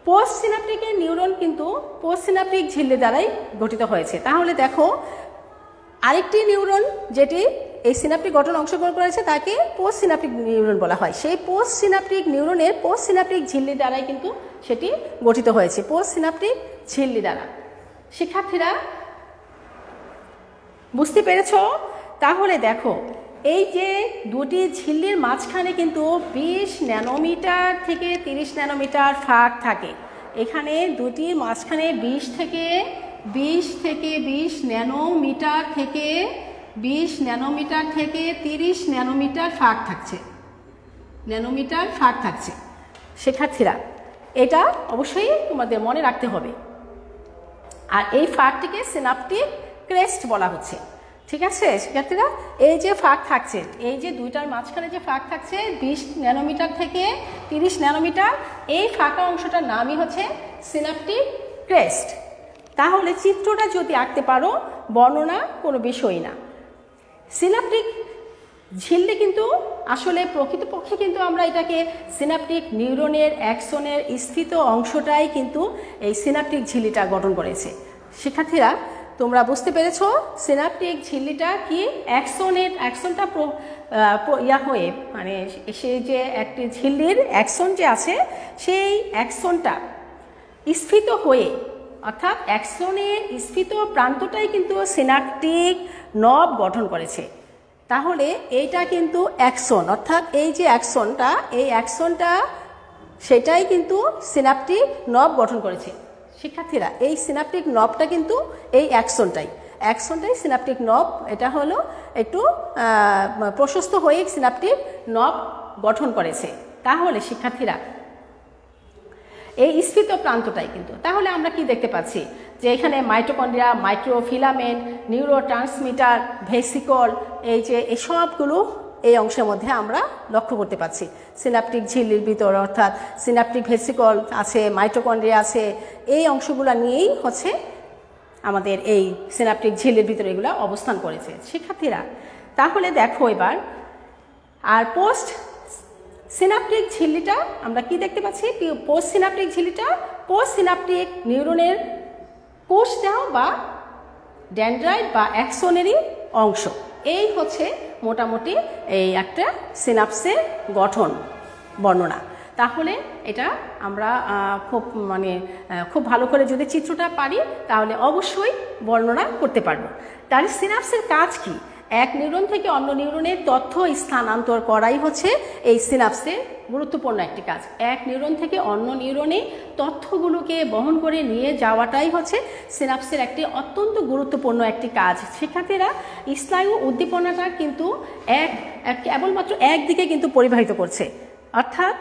পোস্ট সিনাপটিকের নিউরন কিন্তু পোস্ট সিনাপটিক ঝিল্লি দ্বারাই গঠিত হয়েছে। তাহলে দেখো আরেকটি নিউরন যেটি এই সিনাপটিক গঠন অংশগ্রহণ করেছে তাকে পোস্ট সিনাপটিক নিউরন বলা হয়। সেই পোস্ট সিনাপটিক নিউরনের পোস্ট সিনাপটিক ঝিল্লি দ্বারাই কিন্তু সেটি গঠিত হয়েছে, পোস্ট সিনাপটিক ঝিল্লি দ্বারা। শিক্ষার্থীরা, বুঝতে পেরেছ? তাহলে দেখো এই যে দুটি ঝিল্লির মাঝখানে কিন্তু 20 ন্যানোমিটার থেকে 30 ন্যানোমিটার ফাঁক থাকে। এখানে দুটির মাঝখানে 20 থেকে 20 ন্যানোমিটার থেকে 20 ন্যানোমিটার থেকে 30 ন্যানোমিটার ফাঁক থাকছে। শিক্ষার্থীরা, এটা অবশ্যই তোমাদের মনে রাখতে হবে। আর এই ফাঁকটিকে সিনাপটিক ক্রেস্ট বলা হচ্ছে। ঠিক আছে শিক্ষার্থীরা, এই যে ফাঁক থাকছে, এই যে দুইটার মাঝখানে যে ফাঁক থাকছে 20 ন্যানোমিটার থেকে 30 ন্যানোমিটার, এই ফাঁকা অংশটার নামই হচ্ছে সিনাপটিক ক্রেস্ট। তাহলে চিত্রটা যদি আঁকতে পারো, বর্ণনা কোনো বিষয় না। সিনাপটিক ঝিল্লি কিন্তু আসলে প্রকৃতপক্ষে কিন্তু আমরা এটাকে সিনাপটিক নিউরনের অ্যাকশনের স্থিত অংশটাই কিন্তু এই সিনাপটিক ঝিল্লিটা গঠন করেছে। শিক্ষার্থীরা, তোমরা বুঝতে পেরেছো সিনাপটিক ঝিল্লিটা কি অ্যাক্সনটা হয়ে মানে সেই যে একটি ঝিল্লির অ্যাক্সন যে আছে সেই অ্যাক্সনটা স্ফীত হয়ে অর্থাৎ অ্যাক্সনের স্ফীত প্রান্তটাই কিন্তু সিনাপটিক নব গঠন করেছে। তাহলে এইটা কিন্তু অ্যাক্সন, অর্থাৎ এই যে অ্যাক্সনটা সেটাই কিন্তু সিনাপটিক নব গঠন করেছে। শিক্ষার্থীরা এই সিনাপটিক নবটা কিন্তু এই অ্যাক্সনটাই সিনাপটিক নব, এটা হলো একটু প্রশস্ত হয়ে সিনাপটিক নব গঠন করেছে। তাহলে শিক্ষার্থীরা এই স্ফীত প্রান্তটাই কিন্তু, তাহলে আমরা কি দেখতে পাচ্ছি যে এখানে মাইটোকন্ড্রিয়া, মাইক্রোফিলামেন্ট, নিউরোট্রান্সমিটার, ভেসিকল, এই যে এসবগুলো এই অংশের মধ্যে আমরা লক্ষ্য করতে পাচ্ছি। সিনাপটিক ঝিল্লির ভিতরে অর্থাৎ সিনাপটিক ভেসিকল আছে, মাইটোকন্ড্রিয়া আছে, এই অংশগুলো নিয়েই হচ্ছে আমাদের এই সিনাপটিক ঝিল্লির ভিতরে এগুলো অবস্থান করেছে। শিক্ষার্থীরা তাহলে দেখো এবার, আর পোস্ট সিনাপটিক ঝিল্লিটা আমরা কি দেখতে পাচ্ছি? পোস্ট সিনাপটিক ঝিল্লিটা পোস্ট সিনাপটিক নিউরনের কোষদেহ বা ডেনড্রাইট বা অ্যাক্সনেরই অংশ। এই হচ্ছে মোটামুটি এই একটা সিনাপসের গঠন বর্ণনা। তাহলে এটা আমরা খুব ভালো করে যদি চিত্রটা পারি তাহলে অবশ্যই বর্ণনা করতে পারবো। তাহলে সিনাপসের কাজ কি? এক নিউরন থেকে অন্য নিউরনের তথ্য স্থানান্তর করাই হচ্ছে এই সিনাপসের গুরুত্বপূর্ণ একটি কাজ। এক নিউরন থেকে অন্য নিউরনে তথ্যগুলোকে বহন করে নিয়ে যাওয়াটাই হচ্ছে সিনাপসের একটি অত্যন্ত গুরুত্বপূর্ণ একটি কাজ। শিক্ষার্থীরা স্নায়ু উদ্দীপনাটা কিন্তু কেবলমাত্র একদিকে কিন্তু পরিবাহিত করছে, অর্থাৎ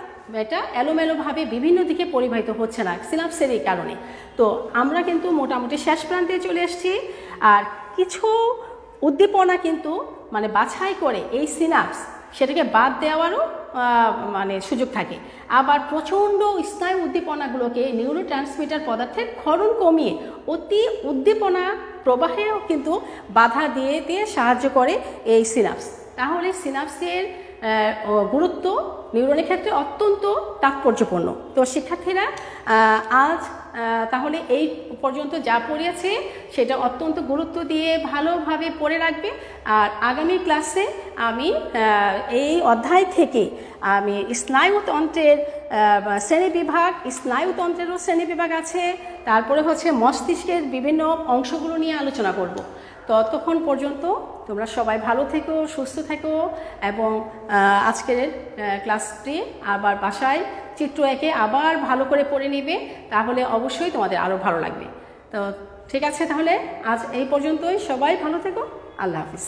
এটা এলোমেলোভাবে বিভিন্ন দিকে পরিবাহিত হচ্ছে না সিনাপসের এই কারণে। তো আমরা কিন্তু মোটামুটি শেষ প্রান্তে চলে এসেছি। আর কিছু উদ্দীপনা কিন্তু বাছাই করে এই সিনাপস সেটাকে বাদ দেওয়ারও সুযোগ থাকে। আবার প্রচণ্ড স্নায়ু উদ্দীপনাগুলোকে নিউরোট্রান্সমিটার পদার্থের ক্ষরণ কমিয়ে অতি উদ্দীপনা প্রবাহেও কিন্তু বাধা দিয়ে সাহায্য করে এই সিনাপস। তাহলে সিনাপসের গুরুত্ব নিউরনের ক্ষেত্রে অত্যন্ত তাৎপর্যপূর্ণ। তো শিক্ষার্থীরা আজ তাহলে এই পর্যন্ত যা পড়িয়েছে সেটা অত্যন্ত গুরুত্ব দিয়ে ভালোভাবে পড়ে রাখবে। আর আগামী ক্লাসে আমি এই অধ্যায় থেকে আমি স্নায়ুতন্ত্রের শ্রেণীবিভাগ, স্নায়ুতন্ত্রেরও শ্রেণীবিভাগ আছে, তারপরে হচ্ছে মস্তিষ্কের বিভিন্ন অংশগুলো নিয়ে আলোচনা করব। ততক্ষণ পর্যন্ত তোমরা সবাই ভালো থেকো, সুস্থ থেকো এবং আজকের ক্লাসটি আবার বাসায় চিত্র এঁকে আবার ভালো করে পড়ে নিবে, তাহলে অবশ্যই তোমাদের আরও ভালো লাগবে। তো ঠিক আছে, তাহলে আজ এই পর্যন্তই। সবাই ভালো থেকো। আল্লাহ হাফিজ।